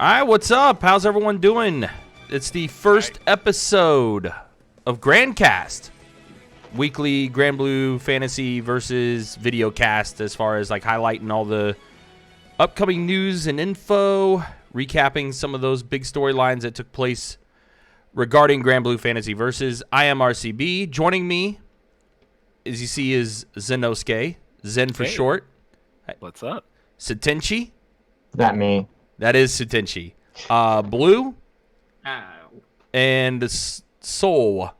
All right, what's up? How's everyone doing? It's the first episode of GranCast, weekly Granblue Fantasy Versus Video cast, as far as like highlighting all the upcoming news and info, recapping some of those big storylines that took place regarding Granblue Fantasy Versus. I am RCB. Joining me, as you see, is Zenosuke, Zen for short. What's up? Tsuntenshi. Is that me? That is Tsuntenshi. Blue. And Sol.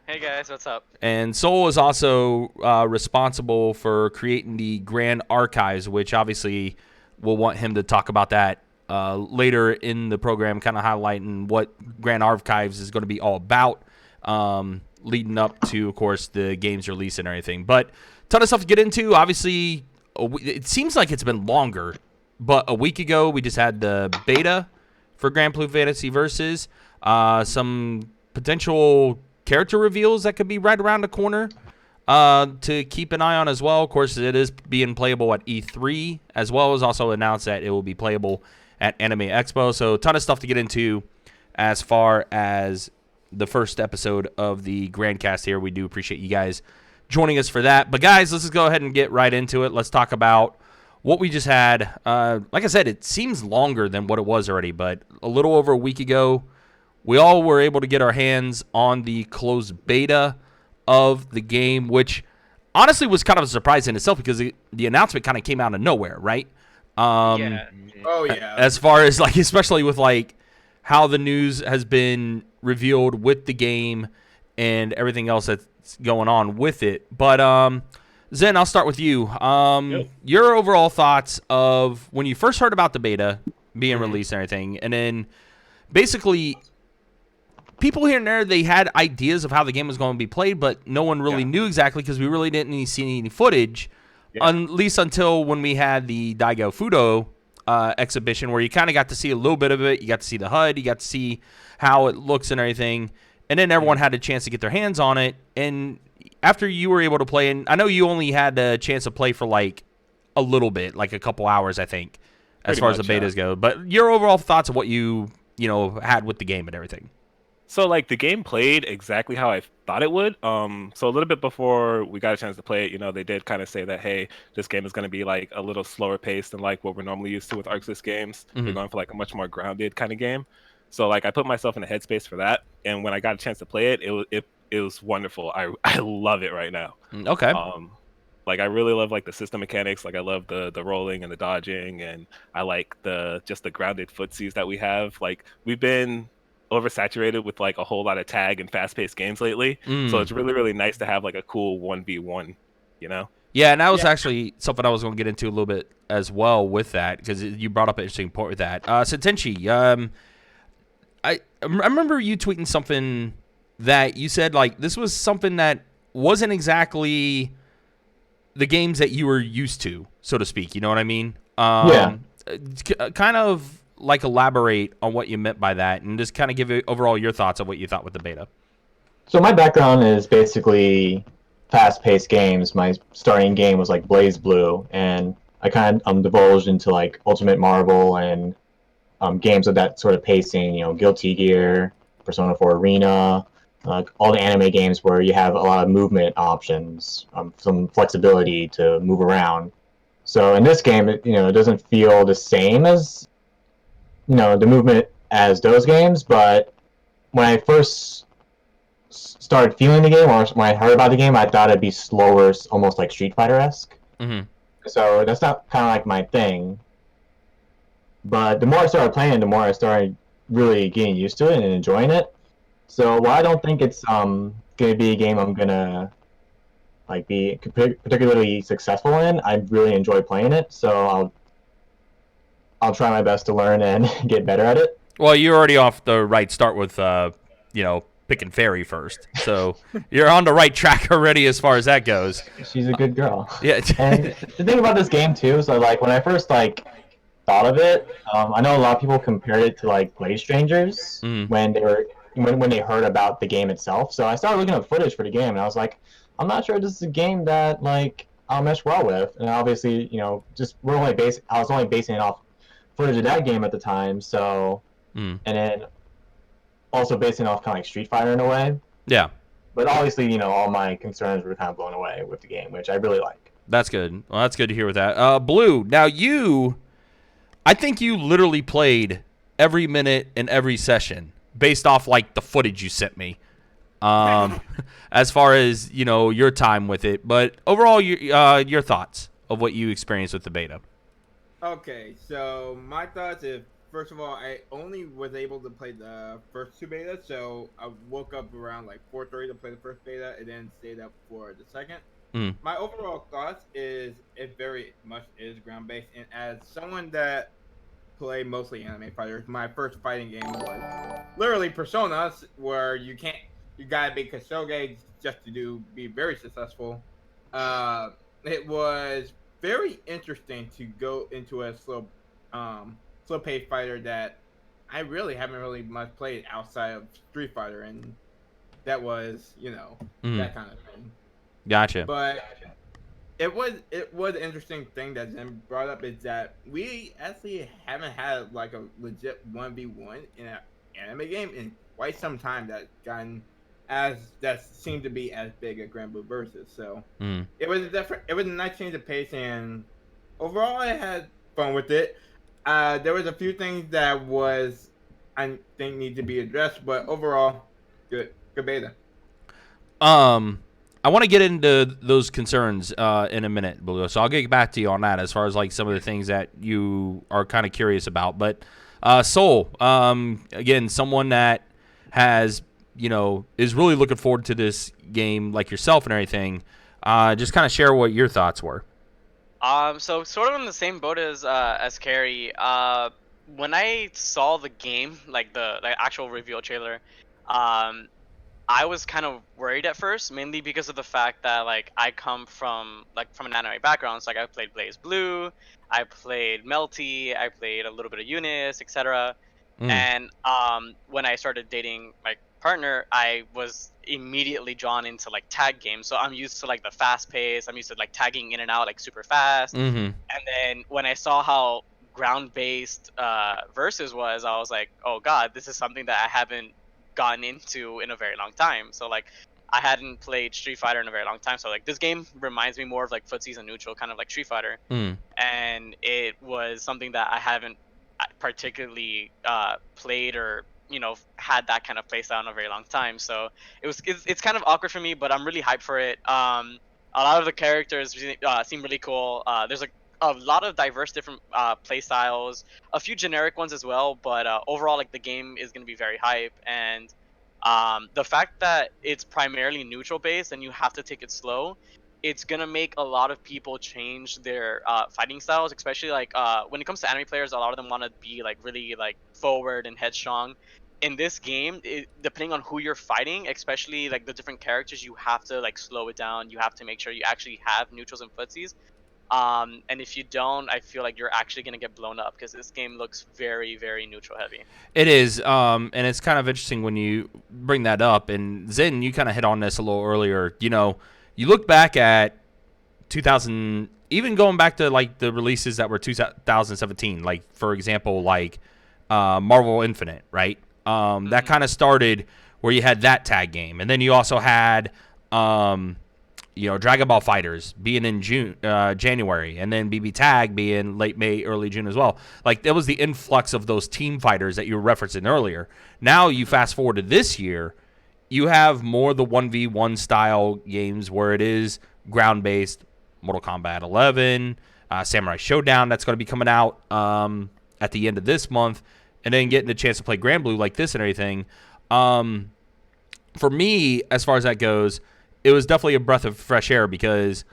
Hey guys, what's up? And Sol is also responsible for creating the Grand Archives, which obviously we'll want him to talk about that later in the program, kind of highlighting what Grand Archives is going to be all about, leading up to, of course, the game's release and everything. But ton of stuff to get into. Obviously, it seems like it's been longer, but a week ago we just had the beta for Granblue Fantasy Versus. Some potential character reveals that could be right around the corner to keep an eye on as well. Of course, it is being playable at E3, as well as also announced that it will be playable at Anime Expo. So a ton of stuff to get into as far as the first episode of the GranCast here. We do appreciate you guys joining us for that. But guys, let's just go ahead and get right into it. Let's talk about what we just had. Like I said, it seems longer than what it was already, but a little over a week ago, we all were able to get our hands on the closed beta of the game, which honestly was kind of a surprise in itself because the announcement kind of came out of nowhere, right? Yeah. Oh yeah. As far as like, especially with like how the news has been revealed with the game and everything else that's going on with it. But Zen, I'll start with you. Your overall thoughts of when you first heard about the beta being released and everything, and then basically people here and there, they had ideas of how the game was going to be played, but no one really knew exactly because we really didn't see any footage, at least until when we had the Daigo Fudo exhibition, where you kind of got to see a little bit of it. You got to see the HUD, you got to see how it looks and everything, and then everyone had a chance to get their hands on it. And after you were able to play, and I know you only had a chance to play for like a little bit, like a couple hours, I think, as far as the betas go. But your overall thoughts of what you had with the game and everything. So like the game played exactly how I thought it would. So a little bit before we got a chance to play it, they did kind of say that, hey, this game is going to be like a little slower paced than like what we're normally used to with ArcSys games. We're going for like a much more grounded kind of game. So like I put myself in a headspace for that, and when I got a chance to play it, it was wonderful. I love it right now. Okay. Like I really love like the system mechanics. Like I love the rolling and the dodging, and I like the grounded footsies that we have. Like we've been oversaturated with like a whole lot of tag and fast-paced games lately, so it's really, really nice to have like a cool 1v1, Yeah, and that was actually something I was going to get into a little bit as well with that, because you brought up an interesting point with that. Tsuntenshi, I remember you tweeting something that you said like this was something that wasn't exactly the games that you were used to, so to speak. You know what I mean? Kind of like elaborate on what you meant by that, and just kind of give it overall your thoughts on what you thought with the beta. So my background is basically fast-paced games. My starting game was like BlazBlue, and I kind of divulged into like Ultimate Marvel and games of that sort of pacing. Guilty Gear, Persona 4 Arena, all the anime games where you have a lot of movement options, some flexibility to move around. So in this game, it doesn't feel the same as the movement as those games, but when I first started feeling the game, or when I heard about the game, I thought it'd be slower, almost like Street Fighter-esque. So that's not kind of like my thing. But the more I started playing, the more I started really getting used to it and enjoying it. So while I don't think it's gonna be a game I'm gonna like be particularly successful in, I really enjoy playing it. So I'll try my best to learn and get better at it. Well, you're already off the right start with, picking Fairy first. So you're on the right track already as far as that goes. She's a good girl. Yeah. And the thing about this game, too, so, like, when I first, like, thought of it, I know a lot of people compared it to, like, Blade Strangers when they heard about the game itself. So I started looking up footage for the game, and I was like, I'm not sure this is a game that, like, I'll mesh well with. And obviously, I was only basing it off footage of that game at the time. So, Mm. and then also basing off kind of like Street Fighter in a way. Yeah. But obviously, all my concerns were kind of blown away with the game, which I really like. That's good. Well, that's good to hear with that. Blue, now I think you literally played every minute in every session based off like the footage you sent me. As far as, your time with it. But overall, your thoughts of what you experienced with the beta. Okay, so my thoughts is, first of all, I only was able to play the first two betas, so I woke up around like 4:30 to play the first beta, and then stayed up for the second. Mm. My overall thoughts is it very much is ground based, and as someone that play mostly anime fighters, my first fighting game was literally Persona, where you gotta be Kasuge just to be very successful. It was very interesting to go into a slow paced fighter that I really haven't really much played outside of Street Fighter, and that was that kind of thing. Gotcha. But it was an interesting thing that Zen brought up, is that we actually haven't had like a legit 1v1 in an anime game in quite some time that seemed to be as big as Granblue Versus. So it was a nice change of pace, and overall I had fun with it. There was a few things that I think need to be addressed, but overall good beta. I want to get into those concerns in a minute, Blue. So I'll get back to you on that as far as like some of the things that you are kind of curious about. But Sol, again, someone that has is really looking forward to this game like yourself and everything. Just kind of share what your thoughts were. So sort of in the same boat as Carrie. When I saw the game, like the actual reveal trailer, I was kind of worried at first, mainly because of the fact that like I come from an anime background. So like I played BlazBlue, I played Melty, I played a little bit of Eunice, etc. And when I started dating my partner, I was immediately drawn into like tag games. So I'm used to like the fast pace. I'm used to like tagging in and out like super fast. Mm-hmm. And then when I saw how ground based Versus was, I was like, oh god, this is something that I haven't gotten into in a very long time. So like I hadn't played Street Fighter in a very long time. So like this game reminds me more of like footsies and neutral, kind of like Street Fighter. And it was something that I haven't particularly played or had that kind of play style in a very long time. So it's kind of awkward for me, but I'm really hyped for it. A lot of the characters seem really cool. There's a lot of diverse different play styles, a few generic ones as well, but overall like the game is going to be very hype. And the fact that it's primarily neutral based and you have to take it slow, it's gonna make a lot of people change their fighting styles, especially like when it comes to anime players. A lot of them want to be like really like forward and headstrong. In this game, depending on who you're fighting, especially like the different characters, you have to like slow it down. You have to make sure you actually have neutrals and footsies. And if you don't, I feel like you're actually gonna get blown up because this game looks very, very neutral heavy. It is, and it's kind of interesting when you bring that up. And Zen, you kind of hit on this a little earlier. You look back at 2000, even going back to like the releases that were 2017, like for example, like Marvel Infinite, right? That kind of started where you had that tag game, and then you also had Dragon Ball Fighters being in January, and then BB Tag being late May, early June as well. Like that was the influx of those team fighters that you were referencing earlier. Now you fast forward to this year, you have more the 1v1 style games where it is ground based. Mortal Kombat 11, Samurai Showdown that's going to be coming out at the end of this month, and then getting the chance to play Granblue like this and everything. For me, as far as that goes, it was definitely a breath of fresh air because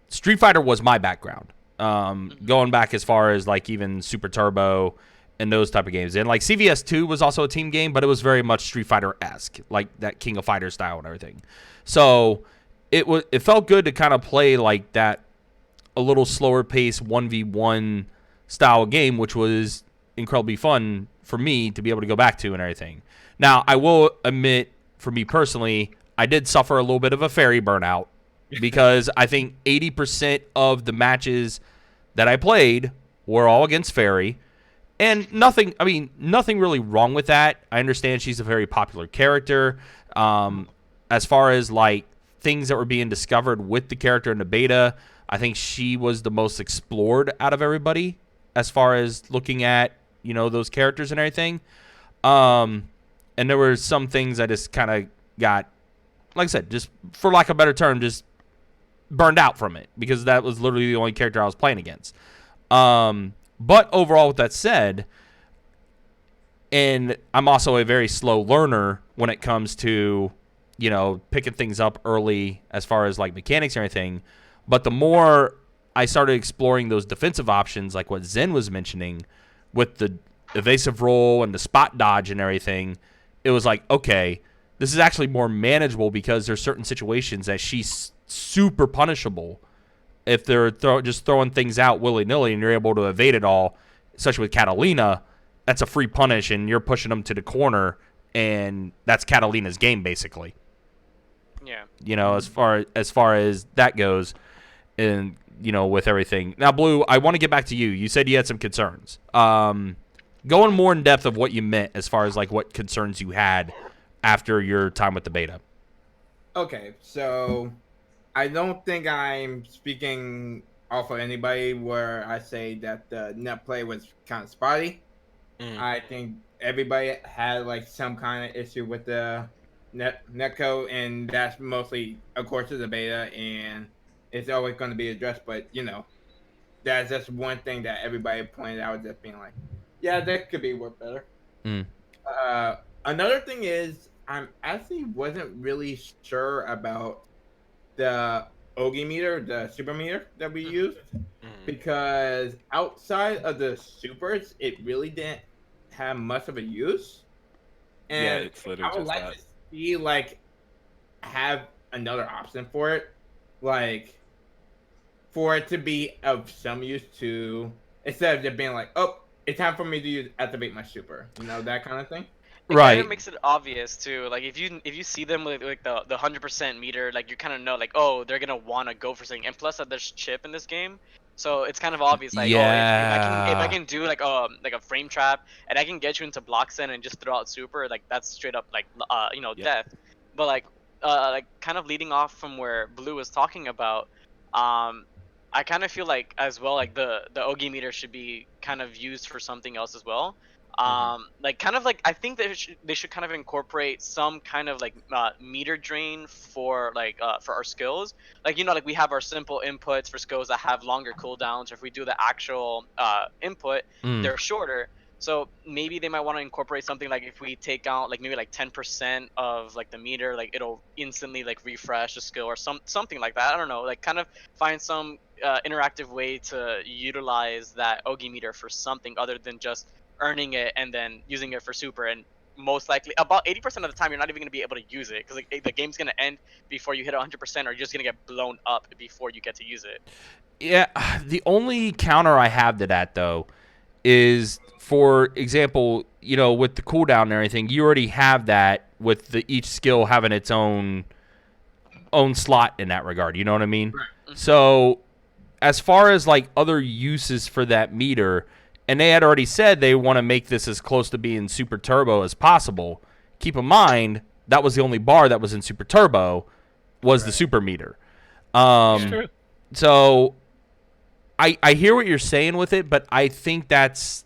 Street Fighter was my background. Going back as far as like even Super Turbo and those type of games. And like CVS 2 was also a team game, but it was very much Street Fighter-esque, like that King of Fighters style and everything. So it felt good to kind of play like that, a little slower pace 1v1 style game, which was incredibly fun for me to be able to go back to and everything. Now, I will admit, for me personally, I did suffer a little bit of a fairy burnout because I think 80% of the matches that I played were all against Fairy. And nothing really wrong with that. I understand she's a very popular character. As far as like things that were being discovered with the character in the beta, I think she was the most explored out of everybody as far as looking at, those characters and everything. And there were some things I just kind of got, like I said, just for lack of a better term, just burned out from it because that was literally the only character I was playing against. But overall, with that said, and I'm also a very slow learner when it comes to, picking things up early as far as like mechanics and everything. But the more I started exploring those defensive options, like what Zen was mentioning with the evasive roll and the spot dodge and everything, it was like, okay, this is actually more manageable because there's certain situations that she's super punishable if they're just throwing things out willy-nilly and you're able to evade it all, especially with Catalina. That's a free punish and you're pushing them to the corner, and that's Catalina's game basically. Yeah. As far as that goes, and with everything. Now, Blue, I want to get back to you. You said you had some concerns. Going more in depth of what you meant as far as like what concerns you had after your time with the beta. Okay, so I don't think I'm speaking off of anybody where I say that the net play was kind of spotty. I think everybody had like some kind of issue with the netcode, and that's mostly, of course, is a beta, and it's always going to be addressed. But that's just one thing that everybody pointed out, just being like, yeah, that could be worked better. Another thing is, I'm actually wasn't really sure about the Ogi meter, the super meter that we used, because outside of the supers, it really didn't have much of a use. And it's literally I would just like that. to see have another option for it, like for it to be of some use to, instead of just being like, oh, it's time for me to activate my super, that kind of thing. It Right. kind of makes it obvious too. Like if you see them with like the 100% meter, like you kind of know like, oh, they're gonna want to go for something. And plus that there's chip in this game, so it's kind of obvious. Like, oh, if I can do like a frame trap and I can get you into block send and just throw out super, like that's straight up like death. But like kind of leading off from where Blue was talking about, I kind of feel like as well like the Ogi meter should be kind of used for something else as well. Like kind of like I think they should kind of incorporate some kind of like meter drain for for our skills. Like like we have our simple inputs for skills that have longer cooldowns, or if we do the actual input, they're shorter. So maybe they might want to incorporate something like if we take out like maybe like 10% of like the meter, like it'll instantly like refresh the skill or something like that. I don't know, like kind of find some interactive way to utilize that Ogi meter for something other than just earning it and then using it for super. And most likely about 80% of the time you're not even going to be able to use it because like, the game's going to end before you hit 100%, or you're just going to get blown up before you get to use it. Yeah, the only counter I have to that though is, for example, with the cooldown and everything, you already have that with each skill having its own slot in that regard. You know what I mean? Right. So as far as like other uses for that meter, and they had already said they want to make this as close to being Super Turbo as possible. Keep in mind, that was the only bar that was in Super Turbo was the Super meter. So I hear what you're saying with it, but I think that's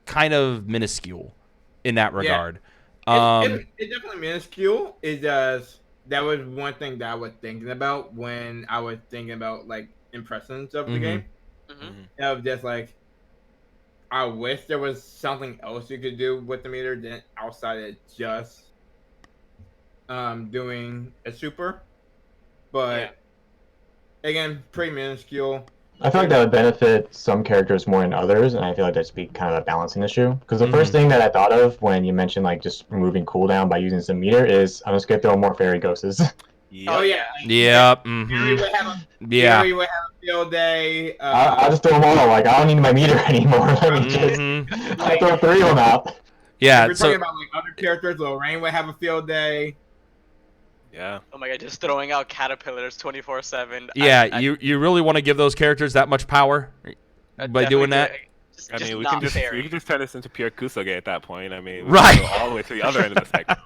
kind of minuscule in that regard. It's definitely minuscule. It does. That was one thing that I was thinking about when I was thinking about like impressions of the game. Of just like, I wish there was something else you could do with the meter than outside of just doing a super. But again, pretty minuscule. I feel like that would benefit some characters more than others, and I feel like that'd be kind of a balancing issue. Because the first thing that I thought of when you mentioned like just removing cooldown by using some meter is I'm just gonna throw more fairy ghosts. Oh yeah. Yep. Fury would have Yeah. a field day. I'll just throw them all. Like I don't need my meter anymore. Let me just I throw 3 of them out. Yeah. If we're talking about like other characters, Lorraine would have a field day. Yeah. Oh my god, just throwing out caterpillars 24/7. Yeah, you really want to give those characters that much power by doing that? I mean, we not can fairy. turn this into pure Kusoge at that point. I mean, we Right. can go all the way to the other end of the spectrum.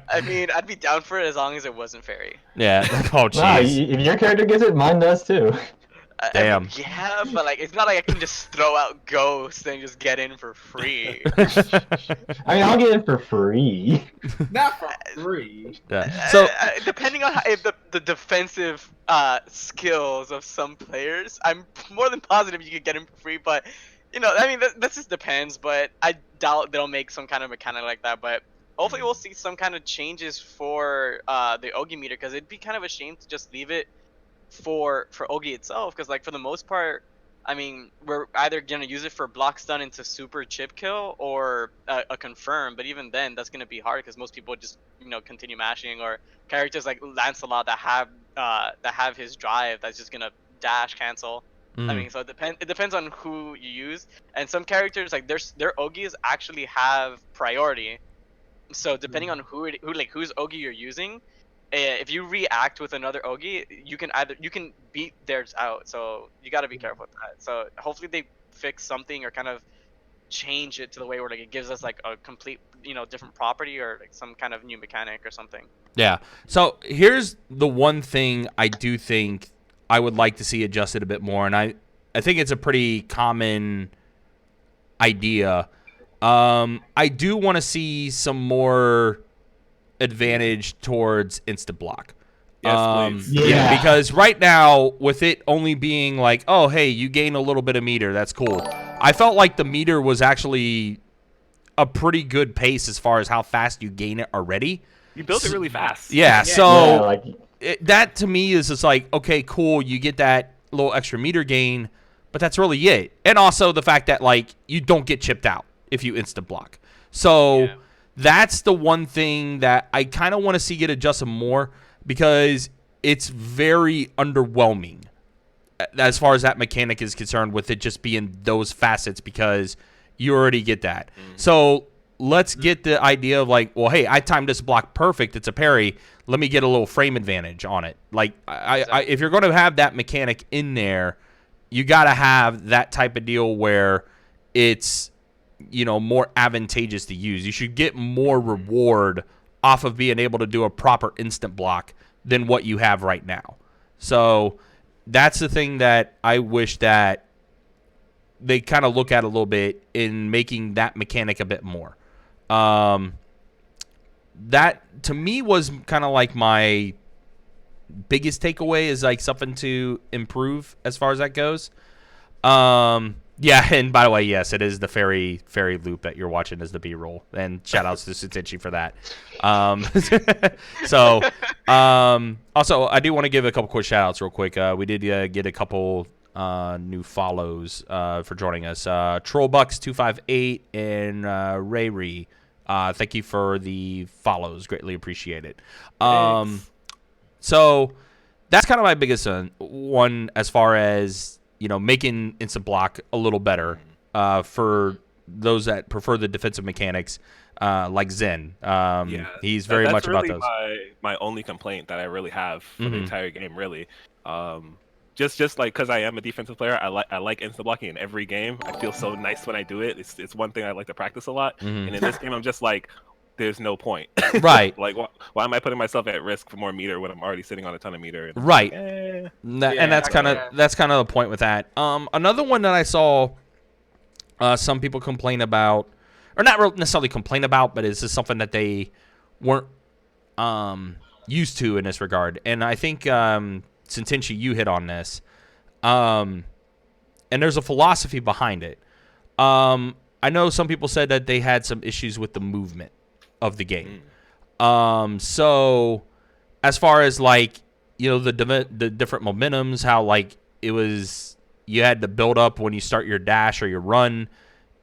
I mean, I'd be down for it as long as it wasn't fairy. Yeah. Oh, Nah, jeez. if your character gets it, mine does too. I mean, Damn. yeah, but like, it's not like I can just throw out ghosts and just get in for free. I mean, I'll get it for free. Not for free. Yeah. So Depending on if the defensive skills of some players, I'm more than positive you could get him for free. But I mean, that just depends. But I doubt they'll make some kind of mechanic like that. But hopefully, we'll see some kind of changes for the Ogi meter, because it'd be kind of a shame to just leave it for Ogi itself, because like for the most part, I mean, we're either gonna use it for block stun into super chip kill or a confirm, but even then that's gonna be hard because most people just continue mashing, or characters like Lancelot that have his drive that's just gonna dash cancel. I mean, so it depends on who you use, and some characters like their Ogis actually have priority. So depending on whose Ogi you're using, if you react with another Ogi, you can beat theirs out. So you got to be careful with that. So hopefully they fix something or kind of change it to the way where like it gives us like a complete different property or like some kind of new mechanic or something. yeah. So here's the one thing I do think I would like to see adjusted a bit more, and I think it's a pretty common idea. I do want to see some more advantage towards instant block. Yes, please. Yeah. Because right now, with it only being like, oh, hey, you gain a little bit of meter, that's cool. I felt like the meter was actually a pretty good pace as far as how fast you gain it already. You built it really fast. Yeah, Yeah, so like that to me is just like, okay, cool, you get that little extra meter gain, but that's really it. And also the fact that like you don't get chipped out if you instant block. So that's the one thing that I kind of want to see get adjusted more, because it's very underwhelming as far as that mechanic is concerned, with it just being those facets, because you already get that. So let's get the idea of like, well, hey, I timed this block perfect. It's a parry. Let me get a little frame advantage on it. Like, if you're going to have that mechanic in there, you got to have that type of deal where it's more advantageous to use. You should get more reward off of being able to do a proper instant block than what you have right now. So that's the thing that I wish that they kind of look at a little bit in making that mechanic a bit more. That to me was kind of like my biggest takeaway, is like something to improve as far as that goes. Yeah, and by the way, yes, it is the fairy loop that you're watching as the B-roll, and shout outs to Tsuntenshi for that. Also, I do want to give a couple quick shout outs real quick. We did get a couple new follows for joining us. Trollbucks258 and Rayri. Thank you for the follows. Greatly appreciate it. So that's kind of my biggest one as far as making instant block a little better for those that prefer the defensive mechanics, like Zen. He's very much really about those. My only complaint that I really have for the entire game, really. Just like because I am a defensive player, I like instant blocking in every game. I feel so nice when I do it. It's one thing I like to practice a lot. And in this game, I'm just like, there's no point. Right. Like, why am I putting myself at risk for more meter when I'm already sitting on a ton of meter? And right. Like, And that's kind of the point with that. Another one that I saw some people complain about, or not necessarily complain about, but it's just something that they weren't used to in this regard. And I think Tsuntenshi, you hit on this. And there's a philosophy behind it. I know some people said that they had some issues with the movement of the game. So as far as like, the different momentums, how like it was, you had to build up when you start your dash or your run,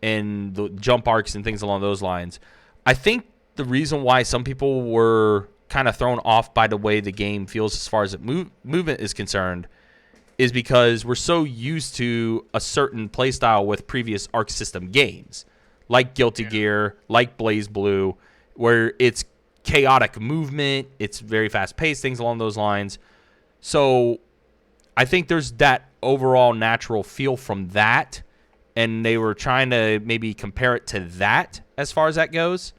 and the jump arcs and things along those lines. I think the reason why some people were kind of thrown off by the way the game feels as far as movement is concerned is because we're so used to a certain playstyle with previous Arc System games, like Guilty Gear, like BlazBlue, where it's chaotic movement, it's very fast-paced, things along those lines. So I think there's that overall natural feel from that, and they were trying to maybe compare it to that as far as that goes,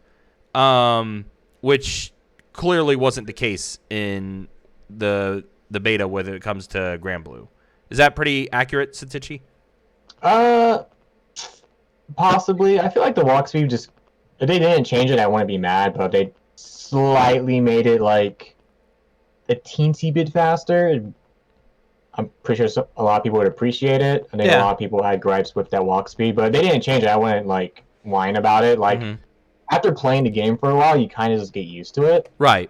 which clearly wasn't the case in the beta when it comes to Granblue. Is that pretty accurate, Tsuntenshi? Possibly. I feel like the walk speed just, if they didn't change it, I wouldn't be mad, but they slightly made it like a teensy bit faster. I'm pretty sure a lot of people would appreciate it. I think a lot of people had gripes with that walk speed, but if they didn't change it, I wouldn't like whine about it. Like after playing the game for a while, you kind of just get used to it. Right.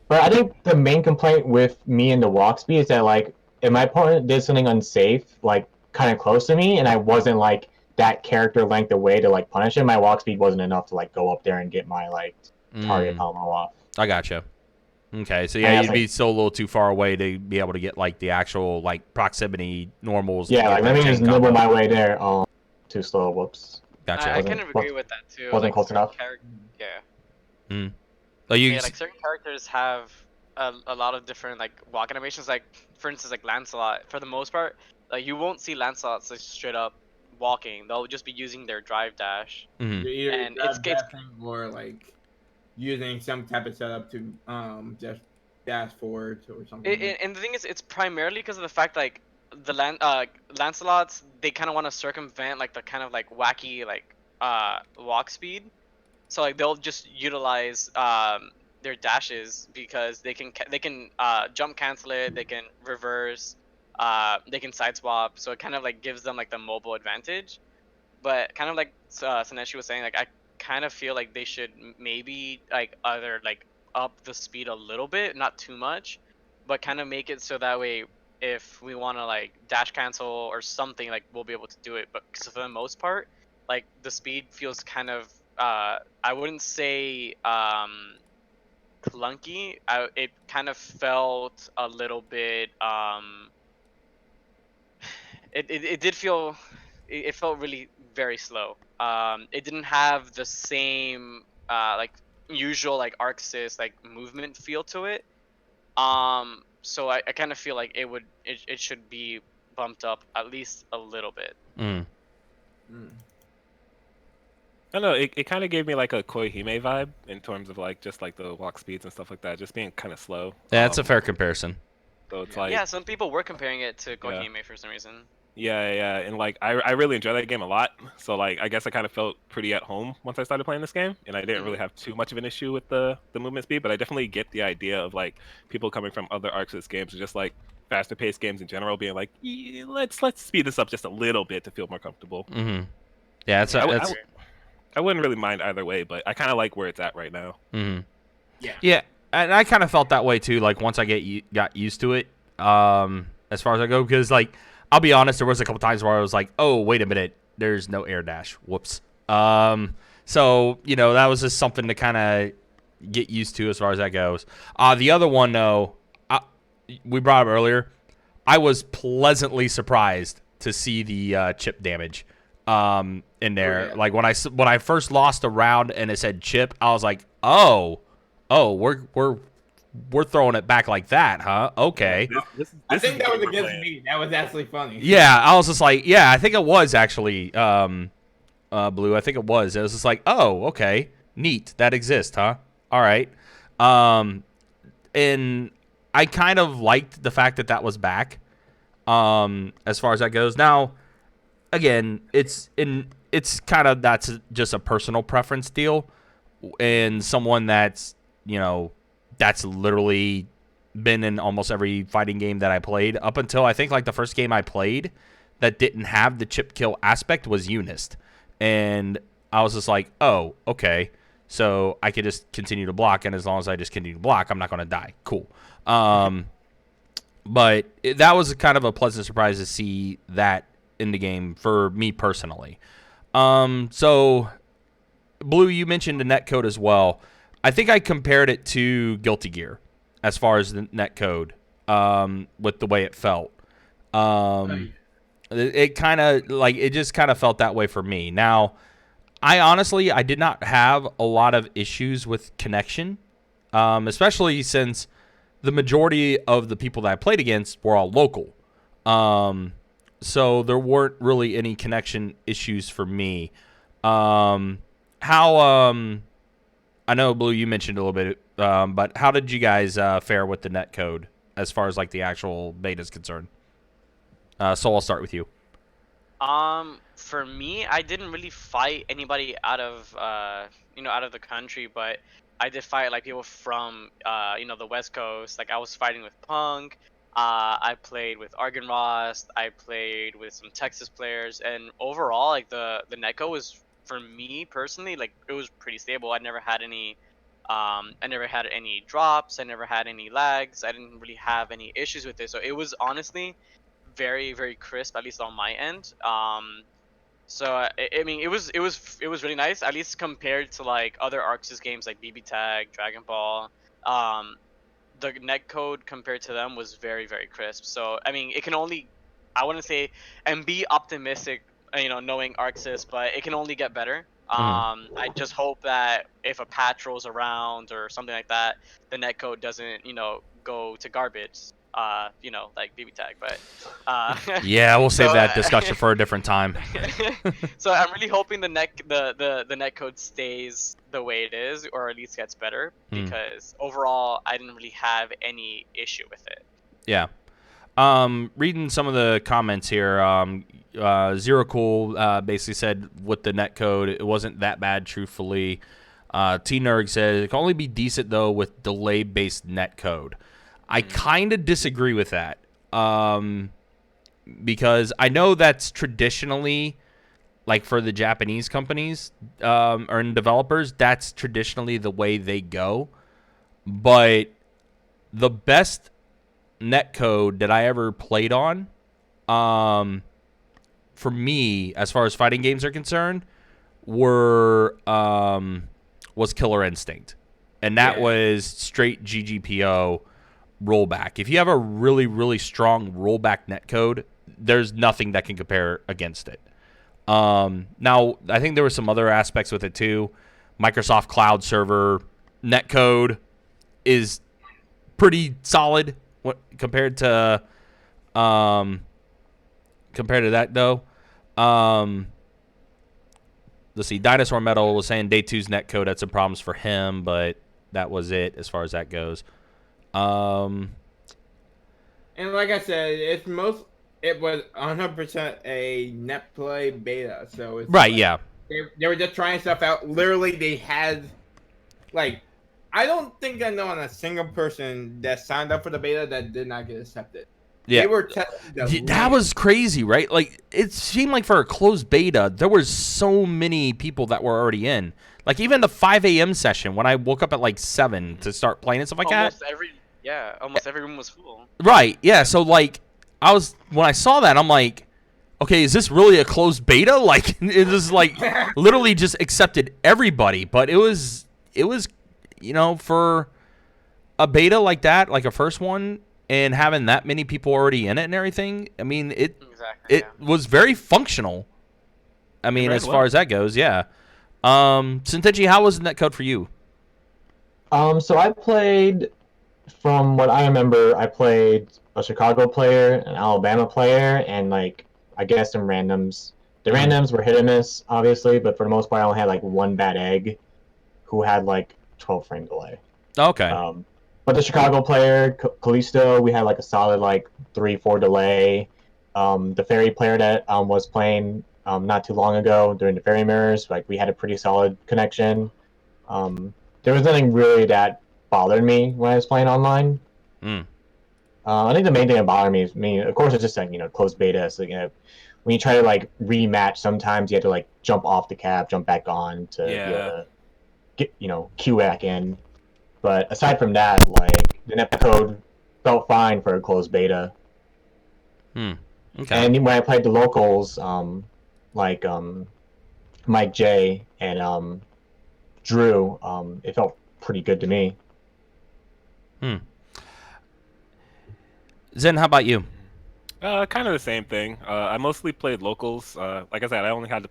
But I think the main complaint with me and the walk speed is that like if my opponent did something unsafe, like kind of close to me, and I wasn't like that character length away to like punish him, my walk speed wasn't enough to like go up there and get my like target pommel off. I gotcha. Okay, so yeah, you'd be still a little too far away to be able to get like the actual like proximity normals. Yeah, like let me just nibble my way there. Too slow. Whoops. Gotcha. I kind of agree with that too. Wasn't close enough. Oh, yeah, like certain characters have a lot of different like walk animations. Like for instance, like Lancelot. For the most part, like you won't see Lancelot like, straight up walking. They'll just be using their drive dash. And it's or like using some type of setup to just dash forward or something. And the thing is, it's primarily because of the fact like the Lancelots, they kind of want to circumvent like the kind of like wacky like walk speed. So like they'll just utilize their dashes because they can jump cancel it, they can reverse, they can side swap. So it kind of like gives them like the mobile advantage. But kind of like Tsuntenshi was saying, like I kind of feel like they should maybe like either like up the speed a little bit, not too much, but kind of make it so that way if we want to like dash cancel or something, like we'll be able to do it. But for the most part, like the speed feels kind of I wouldn't say clunky. It kind of felt a little bit it did feel it felt really very slow. It didn't have the same like usual like Arc Sys like movement feel to it. So I kind of feel like it should be bumped up at least a little bit. I don't know, it kind of gave me like a Koihime vibe in terms of like just like the walk speeds and stuff like that, just being kind of slow. Yeah, that's a fair comparison. So it's like, yeah, some people were comparing it to Koihime for some reason. Yeah, and like I really enjoy that game a lot. So like I guess I kind of felt pretty at home once I started playing this game, and I didn't really have too much of an issue with the movement speed. But I definitely get the idea of like people coming from other Arc Sys games or just like faster paced games in general, being like, let's speed this up just a little bit to feel more comfortable. Yeah, I wouldn't really mind either way, but I kind of like where it's at right now. Yeah, and I kind of felt that way too. Like once I got used to it, as far as I go, because like I'll be honest, there was a couple times where I was like, oh wait a minute, there's no air dash. Whoops. So you know that was just something to kind of get used to as far as that goes. The other one though, we brought up earlier. I was pleasantly surprised to see the chip damage. In there, like when I first lost a round and it said chip, I was like, oh, we're throwing it back like that, huh? Okay. I think that was against me. That was actually funny. Yeah, I was just like, yeah, I think it was actually Blue. I think it was. It was just like, oh, okay, neat. That exists, huh? All right. And I kind of liked the fact that was back. As far as that goes, now. Again, it's that's just a personal preference deal, and someone that's literally been in almost every fighting game that I played up until I think like the first game I played that didn't have the chip kill aspect was Unist, and I was just like, oh, okay, so I could just continue to block, and as long as I just continue to block, I'm not going to die. Cool. But that was kind of a pleasant surprise to see that in the game for me personally. So Blue, you mentioned the netcode as well. I think I compared it to Guilty Gear as far as the netcode, with the way it felt. It kind of like it just kind of felt that way for me. Now, I did not have a lot of issues with connection, especially since the majority of the people that I played against were all local. so there weren't really any connection issues for me. How I know Blue, you mentioned a little bit, but how did you guys fare with the net code as far as like the actual beta is concerned? So I'll start with you. For me, I didn't really fight anybody out of out of the country, but I did fight like people from the West Coast. Like I was fighting with Punk. I played with Argon Ross. I played with some Texas players, and overall, like the netcode was, for me personally, like it was pretty stable. I never had any drops. I never had any lags. I didn't really have any issues with it. So it was honestly very very crisp, at least on my end. So I mean, it was really nice, at least compared to like other ArcSys games like BB Tag, Dragon Ball. Um, the net code compared to them was very very crisp. So I mean, it can only, I wouldn't say, and be optimistic, knowing ArcSys, but it can only get better. I just hope that if a patch rolls around or something like that, the net code doesn't go to garbage. Like BB Tag, but Yeah, we'll save so that discussion for a different time. so I'm really hoping the net code stays the way it is, or at least gets better, because overall I didn't really have any issue with it. Yeah. Reading some of the comments here, Zero Cool basically said with the net code, it wasn't that bad, truthfully. T-Nerg said it can only be decent, though, with delay-based net code. I kind of disagree with that, because I know that's traditionally, like for the Japanese companies or developers, that's traditionally the way they go. But the best netcode that I ever played on, for me, as far as fighting games are concerned, was Killer Instinct, and that was straight GGPO rollback. If you have a really really strong rollback netcode, there's nothing that can compare against it. Now I think there were some other aspects with it too. Microsoft Cloud Server netcode is pretty solid compared to that though. Let's see. Dinosaur Metal was saying Day 2's netcode had some problems for him, but that was it as far as that goes. And like I said, it was 100% a net play beta, so it's right. like, Yeah. they were just trying stuff out. Literally, they had like, I don't think I know on a single person that signed up for the beta that did not get accepted. Yeah. They were testing that was crazy, right? Like it seemed like for a closed beta, there was so many people that were already in. Like even the 5 a.m. session when I woke up at like 7 to start playing and stuff like that. Almost every room was full. Right. Yeah. So like when I saw that, I'm like, okay, is this really a closed beta? Like it was like literally just accepted everybody, but it was for a beta like that, like a first one, and having that many people already in it and everything. I mean, it was very functional. I mean, as far as that goes, yeah. Tsuntenshi, how was netcode for you? So I played, from what I remember, I played a Chicago player, an Alabama player, and like I guess some randoms. The randoms were hit or miss, obviously, but for the most part, I only had like one bad egg, who had like 12 frame delay. Okay. But the Chicago player, Callisto, we had like a solid like 3-4 delay. The Fairy player that was playing not too long ago during the Fairy Mirrors, like we had a pretty solid connection. There was nothing really that bothered me when I was playing online. I think the main thing that bothered me is, of course, it's just like closed beta. So when you try to like rematch, sometimes you have to like jump off the cap, jump back on to be able to get queue back in. But aside from that, like the netcode felt fine for a closed beta. Okay. And when I played the locals, like Mike J and Drew, it felt pretty good to me. Zen, how about you? Kind of the same thing. I mostly played locals. Like I said, I only had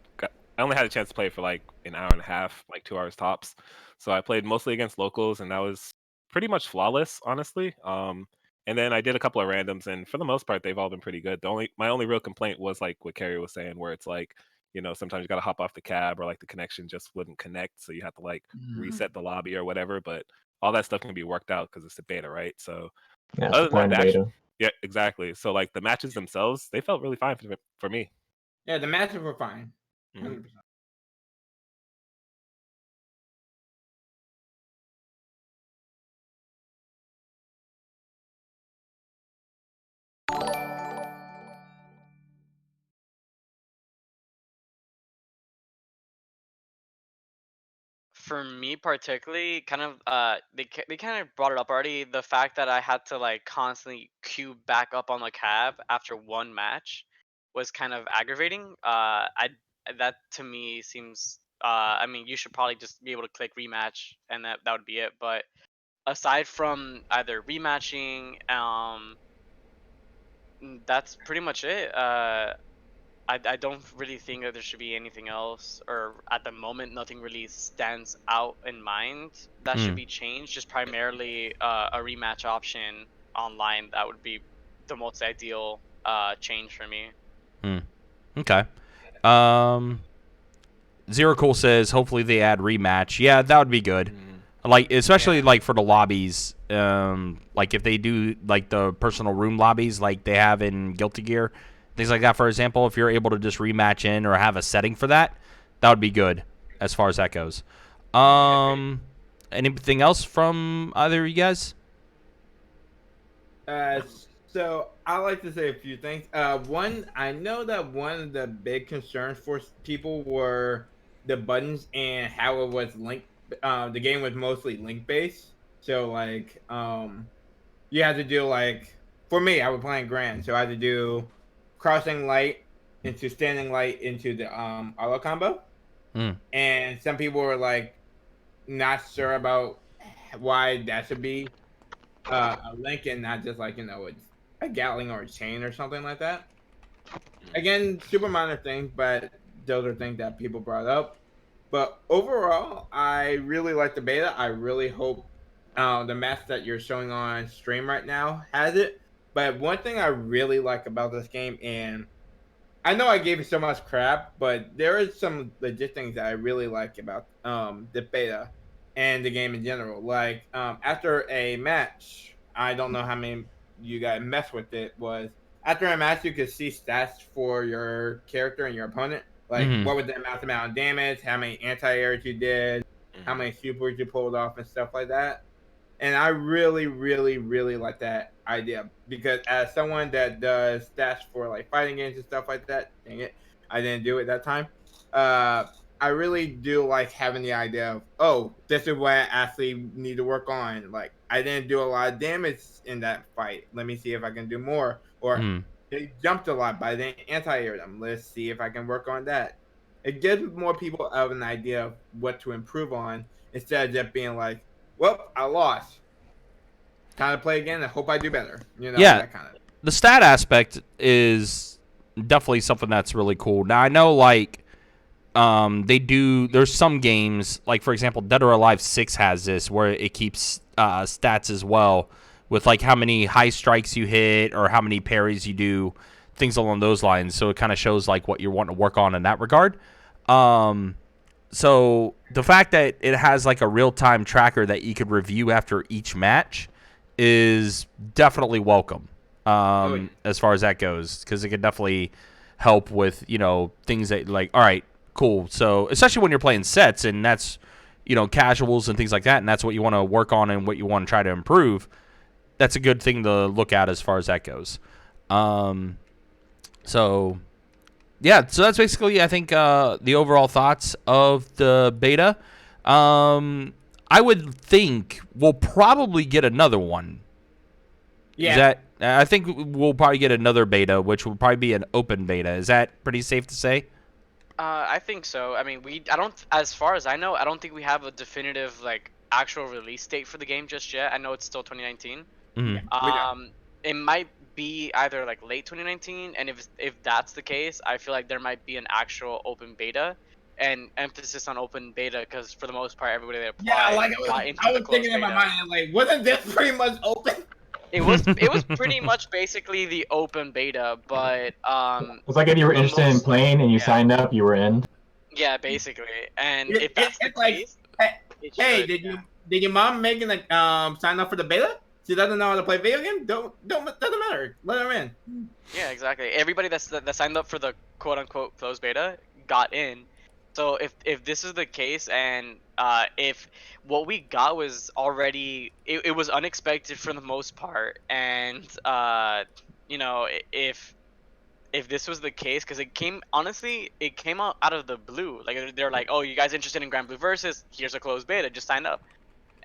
a chance to play for like an hour and a half, like 2 hours tops. So I played mostly against locals, and that was pretty much flawless, honestly. And then I did a couple of randoms, and for the most part, they've all been pretty good. My only real complaint was like what Carrie was saying, where it's like, sometimes you got to hop off the cab, or like the connection just wouldn't connect, so you have to like reset the lobby or whatever. But all that stuff can be worked out because it's a beta, right? So Yeah, that's other the than that, point of beta. yeah, exactly. So like the matches themselves, they felt really fine for me. Yeah, the matches were fine. Mhm. 100%. For me particularly, kind of they kind of brought it up already. The fact that I had to like constantly queue back up on the cab after one match was kind of aggravating. I that to me seems. I mean, you should probably just be able to click rematch, and that would be it. But aside from either rematching, that's pretty much it. I don't really think that there should be anything else, or at the moment, nothing really stands out in mind that should Hmm. be changed. Just primarily a rematch option online. That would be the most ideal change for me. Okay. Um, Zero Cool says hopefully they add rematch. Yeah, that would be good. Like especially Yeah. like for the lobbies. Like if they do like the personal room lobbies like they have in Guilty Gear, things like that. For example, if you're able to just rematch in or have a setting for that, that would be good as far as that goes. Anything else from either of you guys? Uh, so I like to say a few things. One, I know that one of the big concerns for people were the buttons and how it was linked. The game was mostly link based, so like, you had to do like, for me, I was playing Grand, so I had to do crossing light into standing light into the auto combo, Mm. and some people were like not sure about why that should be a link and not just like it's a Gatling or a chain or something like that. Again, super minor things, but those are things that people brought up. But overall, I really like the beta. I really hope the match that you're showing on stream right now has it. But one thing I really like about this game, and I know I gave it so much crap, but there is some legit things that I really like about the beta and the game in general. Like after a match, I don't know how many you guys mess with it. Was after a match you could see stats for your character and your opponent. Like Mm-hmm. what was the amount of damage, how many anti-airs you did, how many supers you pulled off, and stuff like that. And I really, really, really like that idea because as someone that does stats for like fighting games and stuff like that, dang it, I didn't do it that time. I really do like having the idea of, oh, this is what I actually need to work on. Like I didn't do a lot of damage in that fight. Let me see if I can do more. Or Mm. they jumped a lot, but I didn't anti-air them. Let's see if I can work on that. It gives more people of an idea of what to improve on instead of just being like, well, I lost. Time to play again. I hope I do better. Yeah, That kind of. the stat aspect is definitely something that's really cool. Now I know like they do. There's some games like for example, Dead or Alive 6 has this where it keeps stats as well with like how many high strikes you hit or how many parries you do, things along those lines. So it kind of shows like what you're wanting to work on in that regard. So the fact that it has like a real-time tracker that you could review after each match is definitely welcome as far as that goes, because it could definitely help with things that like, all right, cool. So especially when you're playing sets and that's casuals and things like that, and that's what you want to work on and what you want to try to improve. That's a good thing to look at as far as that goes. So yeah, so that's basically, I think, the overall thoughts of the beta. I would think we'll probably get another one. Yeah. I think we'll probably get another beta, which will probably be an open beta. Is that pretty safe to say? I think so. I mean, I don't, as far as I know, I don't think we have a definitive like actual release date for the game just yet. I know it's still 2019. Mm-hmm. We don't. It might be either like late 2019, and if that's the case, I feel like there might be an actual open beta, and emphasis on open beta because for the most part, everybody that Yeah, applied like got I into the was closed thinking in my beta. mind, like, wasn't this pretty much open? It was pretty much basically the open beta, but It's like if you were the interested in most playing and you yeah signed up, you were in. yeah basically. And if that's the It's like, case, hey, it hey, should did your mom making like sign up for the beta? She doesn't know how to play video game. Don't doesn't matter. Let her in. yeah exactly. Everybody that signed up for the quote unquote closed beta got in. So if this is the case, and if what we got was already it was unexpected for the most part, and you know, if this was the case, because it came honestly, it came out of the blue. Like they're like, oh, you guys interested in Granblue Versus? Here's a closed beta. Just sign up.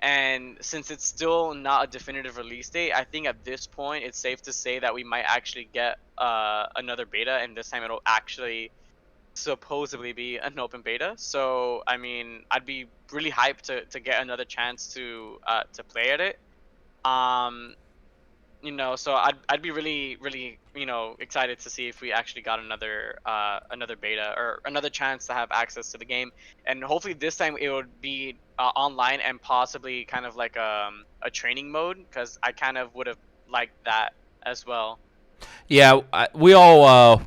And since it's still not a definitive release date, I think at this point it's safe to say that we might actually get another beta, and this time it'll actually supposedly be an open beta. So I mean, I'd be really hyped to get another chance to play at it. Um, you know, so I'd be really excited to see if we actually got another beta or another chance to have access to the game, and hopefully this time it would be online and possibly kind of like a training mode, because I kind of would have liked that as well. Yeah, we all.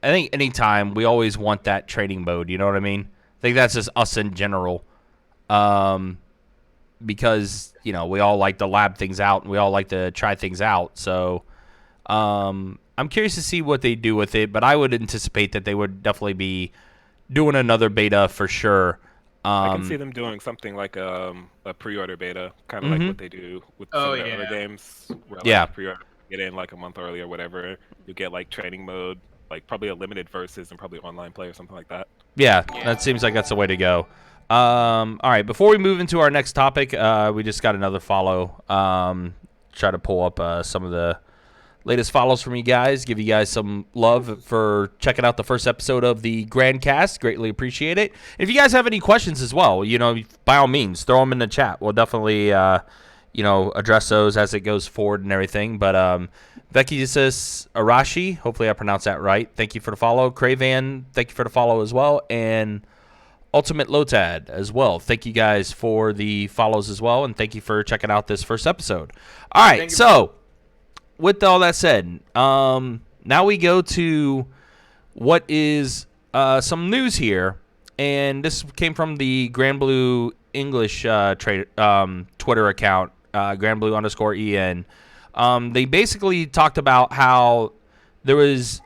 I think anytime we always want that trading mode. You know what I mean? I think that's just us in general. Because we all like to lab things out and we all like to try things out. So I'm curious to see what they do with it, but I would anticipate that they would definitely be doing another beta for sure. I can see them doing something like a pre-order beta, kind of like what they do with some of the other games, where like Yeah. you pre-order, get in like a month early or whatever. You get like training mode, like probably a limited versus and probably online play or something like that. Yeah, that seems like that's the way to go. All right, before we move into our next topic, we just got another follow. Try to pull up some of the latest follows from you guys. Give you guys some love for checking out the first episode of the GranCast. Greatly appreciate it. If you guys have any questions as well, by all means, throw them in the chat. We'll definitely, address those as it goes forward and everything. But Becky says Arashi, hopefully I pronounced that right. Thank you for the follow. Cravan, thank you for the follow as well. And Ultimate Lotad as well. Thank you guys for the follows as well, and thank you for checking out this first episode. All right, so with all that said, now we go to what is some news here, and this came from the Granblue English Twitter account, Granblue_EN. They basically talked about how there was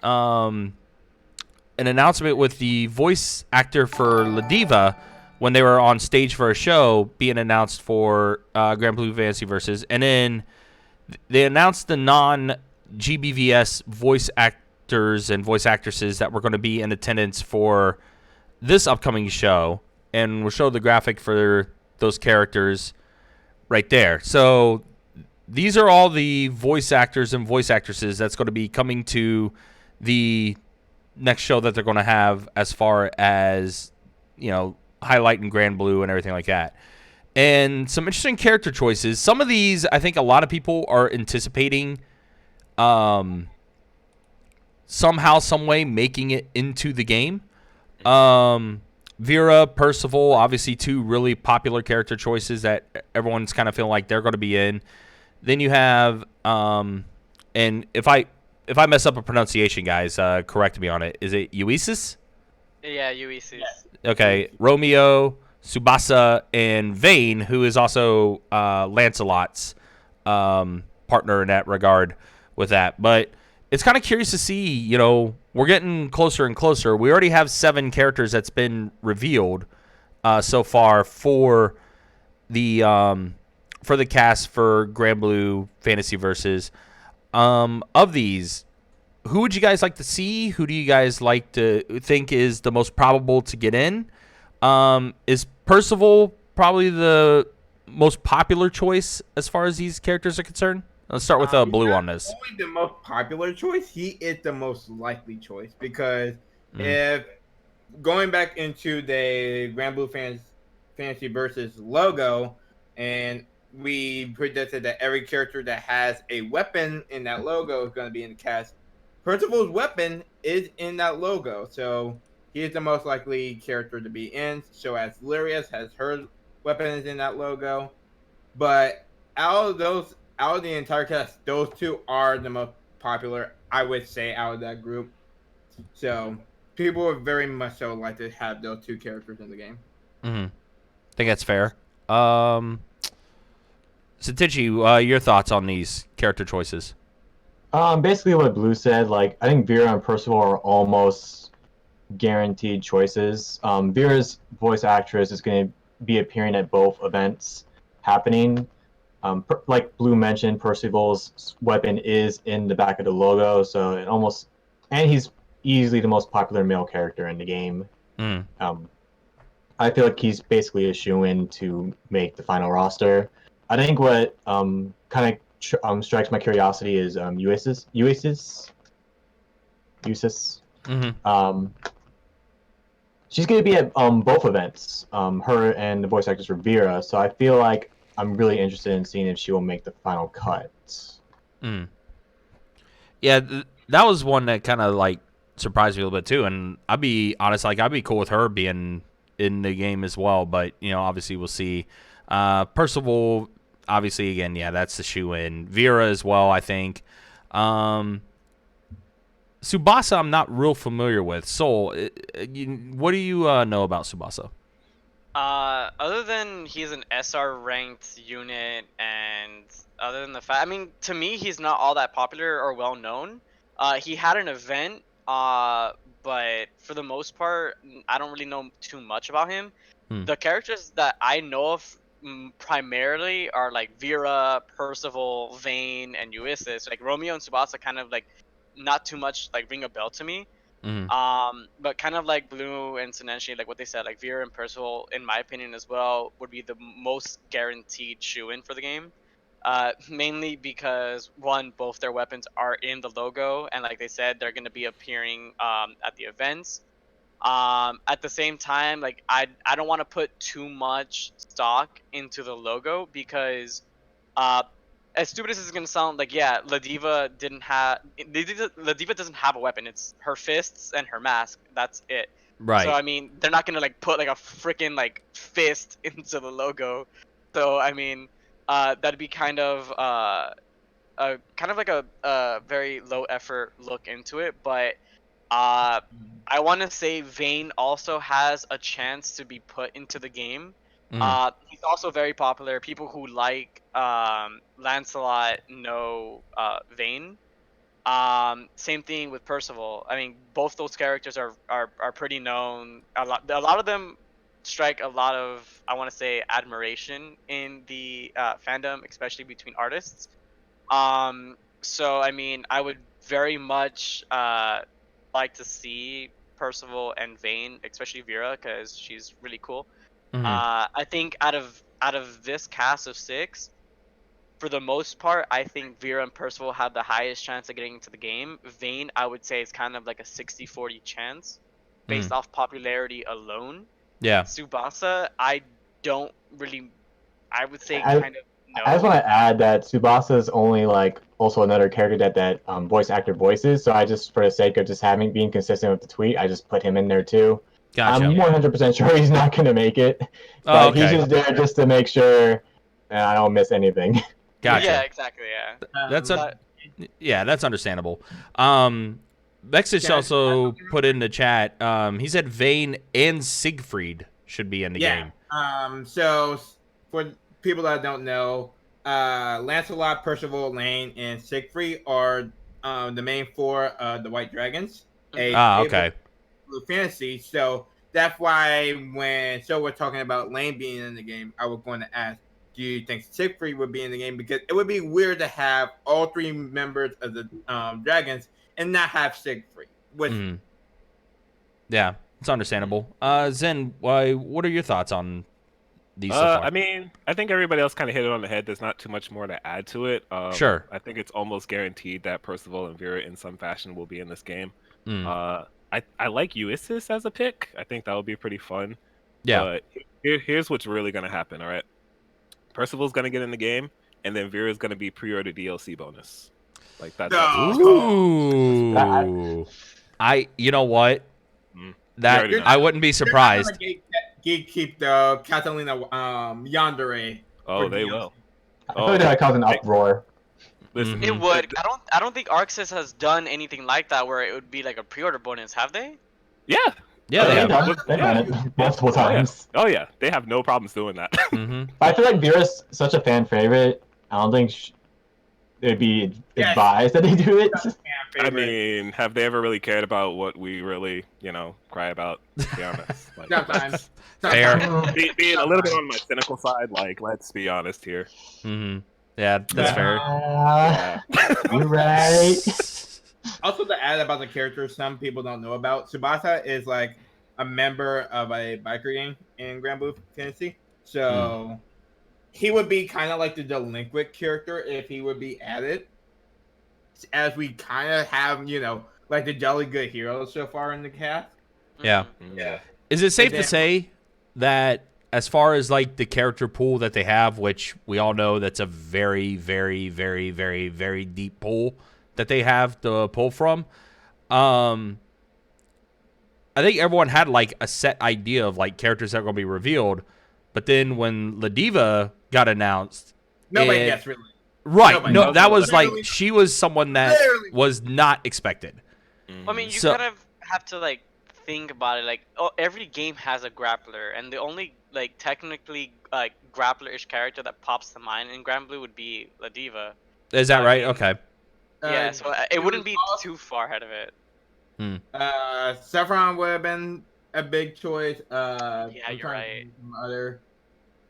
an announcement with the voice actor for Ladiva when they were on stage for a show being announced for Granblue Fantasy Versus, and then they announced the non-GBVS voice actors and voice actresses that were going to be in attendance for this upcoming show, and we'll show the graphic for those characters right there. So these are all the voice actors and voice actresses that's going to be coming to the next show that they're going to have, as far as highlighting Granblue and everything like that. And some interesting character choices. Some of these, I think a lot of people are anticipating somehow, some way making it into the game. Vera, Percival, obviously two really popular character choices that everyone's kind of feeling like they're going to be in. Then you have, and if I mess up a pronunciation, guys, correct me on it. Is it Uesis? Yeah, Uesis. Okay, Romeo, Tsubasa, and Vane, who is also Lancelot's partner in that regard with that. But it's kind of curious to see, we're getting closer and closer. We already have 7 characters that's been revealed so far for the cast for Granblue Fantasy Versus. Of these, who would you guys like to see? Who do you guys like to think is the most probable to get in? Is Percival probably the most popular choice as far as these characters are concerned? Let's start with Blue on this. Only the most popular choice, he is the most likely choice, because if going back into the Granblue Fantasy Versus logo, and we predicted that every character that has a weapon in that logo is going to be in the cast. Percival's weapon is in that logo, so he is the most likely character to be in. So as Lyrius has her weapon is in that logo. But out of those out of the entire cast, those two are the most popular, I would say, out of that group. So people would very much so like to have those two characters in the game. I think that's fair. Tsuntenshi, your thoughts on these character choices? Basically what Blue said, like I think Vera and Percival are almost guaranteed choices. Vera's voice actress is going to be appearing at both events happening. Like Blue mentioned, Percival's weapon is in the back of the logo, so and he's easily the most popular male character in the game. I feel like he's basically a shoo-in to make the final roster. I think what kind of strikes my curiosity is Uasis. She's going to be at both events, her and the voice actress for Vera, so I feel like I'm really interested in seeing if she will make the final cut. Yeah, that was one that kind of like surprised me a little bit too, and I'd be honest, like I'd be cool with her being in the game as well, but obviously we'll see. Percival, obviously, again, yeah, that's the shoe-in. Vera as well, I think. Tsubasa, I'm not real familiar with. Sol, what do you know about Tsubasa? Other than he's an SR ranked unit, and other than the fact, I mean, to me, he's not all that popular or well known. He had an event, but for the most part, I don't really know too much about him. The characters that I know of primarily are like Vera, Percival, Vayne, and Ulysses. Like Romeo and Tsubasa kind of like not too much like ring a bell to me. But kind of like Blue and Tsuntenshi, like what they said, like Vera and Percival, in my opinion as well, would be the most guaranteed shoe-in for the game. Mainly because one, both their weapons are in the logo, and like they said, they're going to be appearing at the events. At the same time, like I don't want to put too much stock into the logo because uh, as stupid as it's gonna sound, like yeah, La Diva doesn't have a weapon. It's her fists and her mask. That's it. So Right. I mean, they're not gonna like put like a freaking like fist into the logo. So I mean, that'd be kind of like a very low effort look into it. But I want to say Vayne also has a chance to be put into the game. He's also very popular. People who like Lancelot know Vayne. Same thing with Percival. I mean, both those characters are pretty known. A lot of them strike a lot of, I want to say, admiration in the fandom, especially between artists. So I mean, I would very much like to see Percival and Vayne, especially Vera, because she's really cool. I think out of this cast of 6, for the most part, I think Vera and Percival have the highest chance of getting into the game. Vayne, I would say, is kind of like a 60-40 chance based off popularity alone. Yeah. Tsubasa, I don't really, I would say I, kind of I just no. want to add that Tsubasa is only like also another character that voice actor voices. So I just, for the sake of just being consistent with the tweet, I just put him in there too. Gotcha. I'm 100% sure he's not going to make it, Oh, but he's okay. just there just to make sure I don't miss anything. Gotcha. Yeah, exactly. Yeah. That's understandable. Vexus Can I add also something real put quick? in the chat. He said Vayne and Siegfried should be in the game. So for people that don't know, Lancelot, Percival, Lane, and Siegfried are the main 4 the White Dragons. Okay. Blue Fantasy. So that's why when we're talking about Lane being in the game, I was going to ask, do you think Siegfried would be in the game? Because it would be weird to have all 3 members of the dragons and not have Siegfried. Yeah, it's understandable. Zen, what are your thoughts on these so far? I mean, I think everybody else kind of hit it on the head. There's not too much more to add to it. Sure. I think it's almost guaranteed that Percival and Vera in some fashion will be in this game. I like Ulysses as a pick. I think that would be pretty fun. Yeah. But here's what's really going to happen, all right? Percival's going to get in the game, and then Vera's going to be pre-order DLC bonus. Like that's Ooh. You know what? That I wouldn't be surprised. Gatekeep the Catalina Yandere. Oh, they will. I feel like that would cause an uproar. Listen, Mhm. It would. I don't think Arxis has done anything like that where it would be like a pre-order bonus, have they? yeah. Yeah, they They've have. done it multiple times. Oh yeah, they have no problems doing that. Mm-hmm. But I feel like Vera's such a fan favorite. I don't think it'd be Yes. advised that they do it. I mean, have they ever really cared about what we really, cry about? To be honest, like, Sometimes. Fair. being a little bit on my cynical side, like, let's be honest here. Mm-hmm. Yeah, that's fair. Yeah. You're right. Also, to add about the characters, some people don't know about. Tsubasa is like a member of a biker gang in Granblue Fantasy, so he would be kind of like the delinquent character if he would be added. As we kind of have, like the jolly good heroes so far in the cast. Yeah. Yeah. Is it safe to then- say that as far as like the character pool that they have, which we all know that's a very, very, very, very, very deep pool that they have to pull from, I think everyone had like a set idea of like characters that are going to be revealed, but then when Ladiva got announced, Nobody it- gets really. right? Nobody No, knows. that was like Literally- she was someone that Literally. was not expected. I mean, you So- kind of have to like think about it. Like, every game has a grappler, and the only like technically like grappler-ish character that pops to mind in Granblue would be Ladiva. Is that I right? mean- Okay. Yeah, so it wouldn't be was too far ahead of it. Sephiron would have been a big choice. Yeah, I'm you're trying to right. think of some other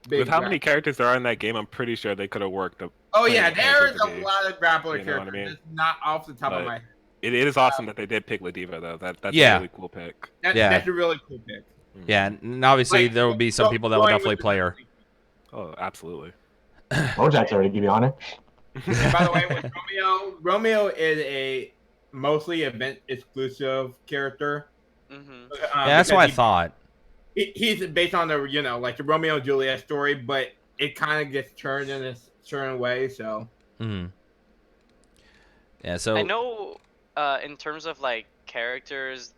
big With how many grappler- characters there are in that game, I'm pretty sure they could have worked. Oh yeah, plenty of there's characters to a be- lot of grappler you know what I characters. mean? Just not off the top of But- my head. It is awesome that they did pick Ladiva though. That's Yeah. a really cool pick. Yeah. That's a really cool pick. Yeah, and obviously there will be some people that will going definitely with the play her. Oh, absolutely. Mojack's already give you honor. And by the way, with Romeo is a mostly event exclusive character. Mm-hmm. Yeah, that's what I thought. He's based on the like the Romeo and Juliet story, but it kind of gets turned in a certain way. So Mm. Yeah, so I know, in terms of like characters,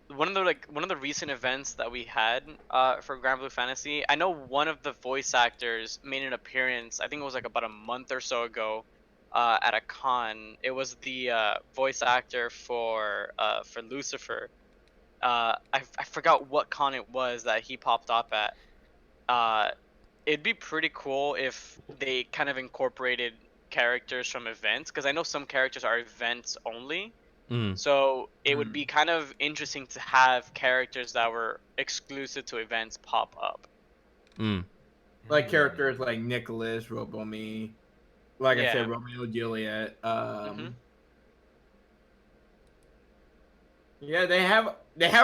one of the recent events that we had for Granblue Fantasy, I know one of the voice actors made an appearance. I think it was like about a month or so ago, at a con. It was the voice actor for Lucifer. I forgot what con it was that he popped up at. It'd be pretty cool if they kind of incorporated characters from events, because I know some characters are events only. mm, So it would be kind of interesting to have characters that were exclusive to events pop up. mm. like characters like Nicholas, Robomi, like I Yeah. said, Romeo Juliet. Mhm. Yeah, they have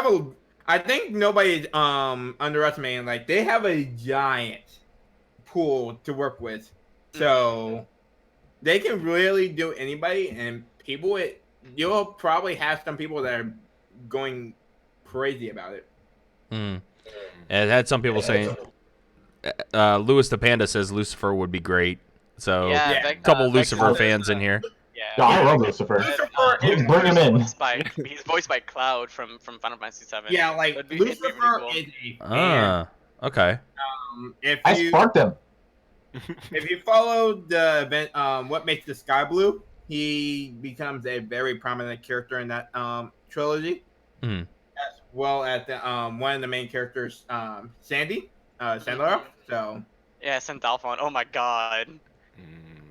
a. I think nobody's underestimating. Like they have a giant pool to work with, so they can really do anybody. And people, you'll probably have some people that are going crazy about it. Mm. And it had some people saying, Louis the Panda says Lucifer would be great. So Yeah, yeah. a couple Lucifer Vector- fans in here. No, I Yeah. love Lucifer. Lucifer is Bring him in. He's voiced by Cloud from Final Fantasy VII. Yeah, like It'd be really Lucifer cool. is a fan. Ah, okay. If I you sparked him. if you follow the event, what makes the sky blue, he becomes a very prominent character in that trilogy, Mhm. as well as the one of the main characters, Sandy, Sandler. So Yeah, Sandalphon. Oh my god.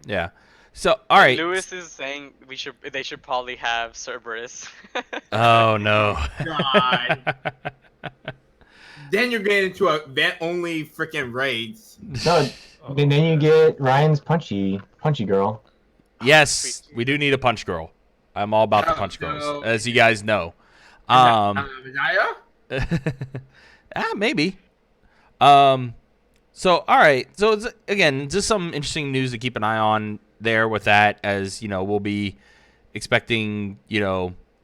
Yeah. So all right. Lewis is saying they should probably have Cerberus. Oh no. God. Then you're getting into event only freaking raids. No, then you get Ryan's punchy girl. Yes, we do need a punch girl. I'm all about the Oh, punch girls, no. as you guys know. Zaya? Maybe. So all right. So it's, again, just some interesting news to keep an eye on there with that, as you know, we'll be expecting,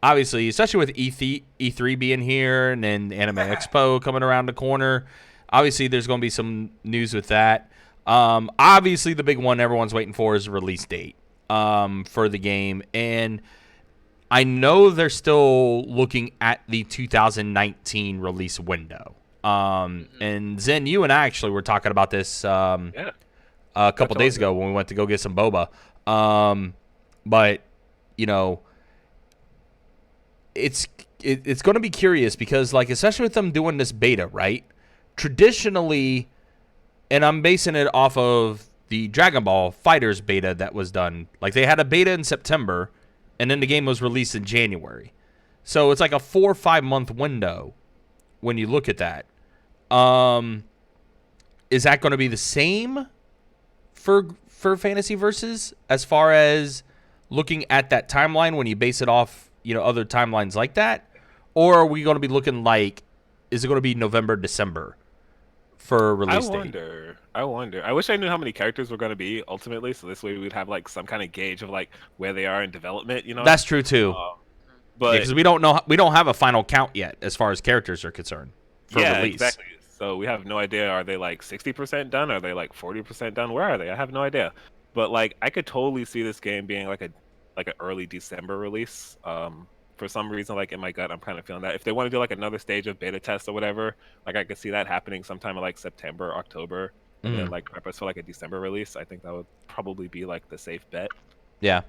obviously, especially with E3 being here and then Anime Expo coming around the corner. Obviously, there's going to be some news with that. Obviously, the big one everyone's waiting for is the release date for the game. And I know they're still looking at the 2019 release window. And Zen, you and I actually were talking about this a couple days ago when we went to go get some boba. But you know, it's going to be curious because, like, especially with them doing this beta, right? Traditionally, and I'm basing it off of the Dragon Ball Fighters beta that was done. Like, they had a beta in September, and then the game was released in January. So it's like a 4 or 5 month window when you look at that. Is that going to be the same for Fantasy Versus as far as looking at that timeline when you base it off, you know, other timelines like that? Or are we going to be looking like, is it going to be November, December for release date? I wonder. I wish I knew how many characters were going to be ultimately, so this way we'd have like some kind of gauge of like where they are in development, you know? That's true too. But because we don't have a final count yet as far as characters are concerned for release. Exactly. So we have no idea. Are they like 60% done? Are they like 40% done? Where are they? I have no idea. But like, I could totally see this game being like an early December release. For some reason, like in my gut, I'm kind of feeling that if they want to do like another stage of beta test or whatever, like I could see that happening sometime in like September, October, and then like prep us for like a December release. I think that would probably be like the safe bet. Yeah.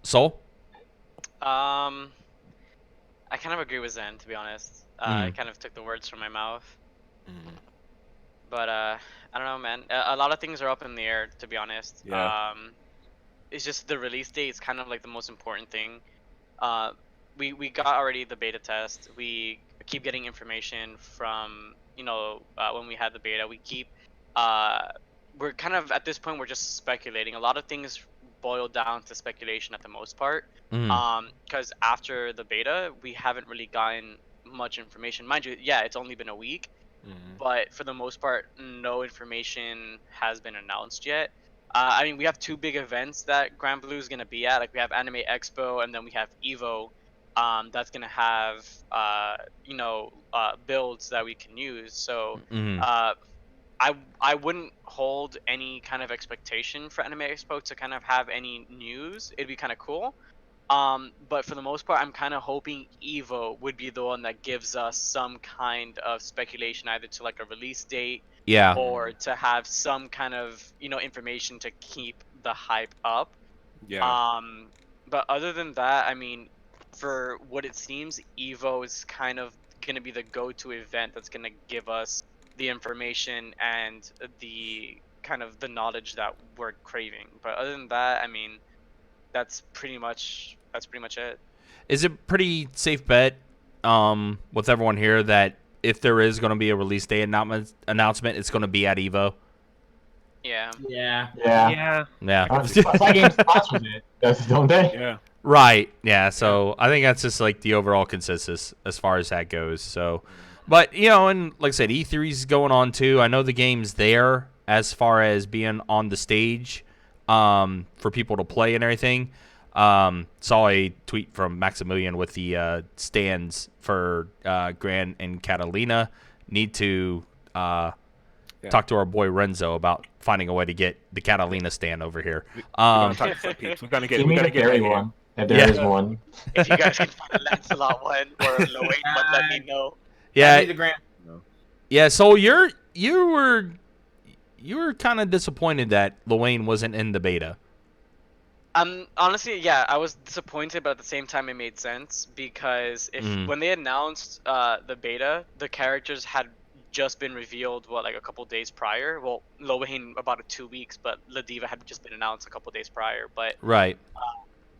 Soul? I kind of agree with Zen, to be honest. I kind of took the words from my mouth. But I don't know, man. A lot of things are up in the air, to be honest. Yeah. It's just the release date is kind of like the most important thing. We got already the beta test. We keep getting information from, you know, when we had the beta. We keep we're kind of at this point we're just speculating. A lot of things boil down to speculation at the most part. Because after the beta, we haven't really gotten much information. Mind you, yeah, it's only been a week, but for the most part, no information has been announced yet. I mean, we have 2 big events that Granblue is gonna be at. Like, we have Anime Expo, and then we have Evo. That's gonna have you know, builds that we can use. So I wouldn't hold any kind of expectation for Anime Expo to kind of have any news. It'd be kind of cool. But for the most part, I'm kind of hoping Evo would be the one that gives us some kind of speculation, either to like a release date, or to have some kind of, you know, information to keep the hype up. But other than that, I mean, for what it seems, Evo is kind of going to be the go-to event that's going to give us the information and the kind of the knowledge that we're craving. But other than that, I mean, that's pretty much it. Is it pretty safe bet with everyone here that if there is going to be a release date announcement, it's going to be at Evo? Yeah. Games sponsors it, don't they? Yeah. Right. Yeah. So I think that's just like the overall consensus as far as that goes. So, but you know, and like I said, E3 is going on too. I know the game's there as far as being on the stage for people to play and everything. Saw a tweet from Maximilian with the stands for Gran and Catalina. Need to talk to our boy Renzo about finding a way to get the Catalina stand over here. We're gonna get one. If there is one. If you guys can find a Lancelot one or a Loain one, let me know. Yeah. I need the Grand. Yeah. So you were kind of disappointed that Loain wasn't in the beta. Honestly, yeah, I was disappointed, but at the same time, it made sense because when they announced the beta, the characters had just been revealed like a couple days prior. Well, Loain about 2 weeks, but Ladiva had just been announced a couple days prior. But right,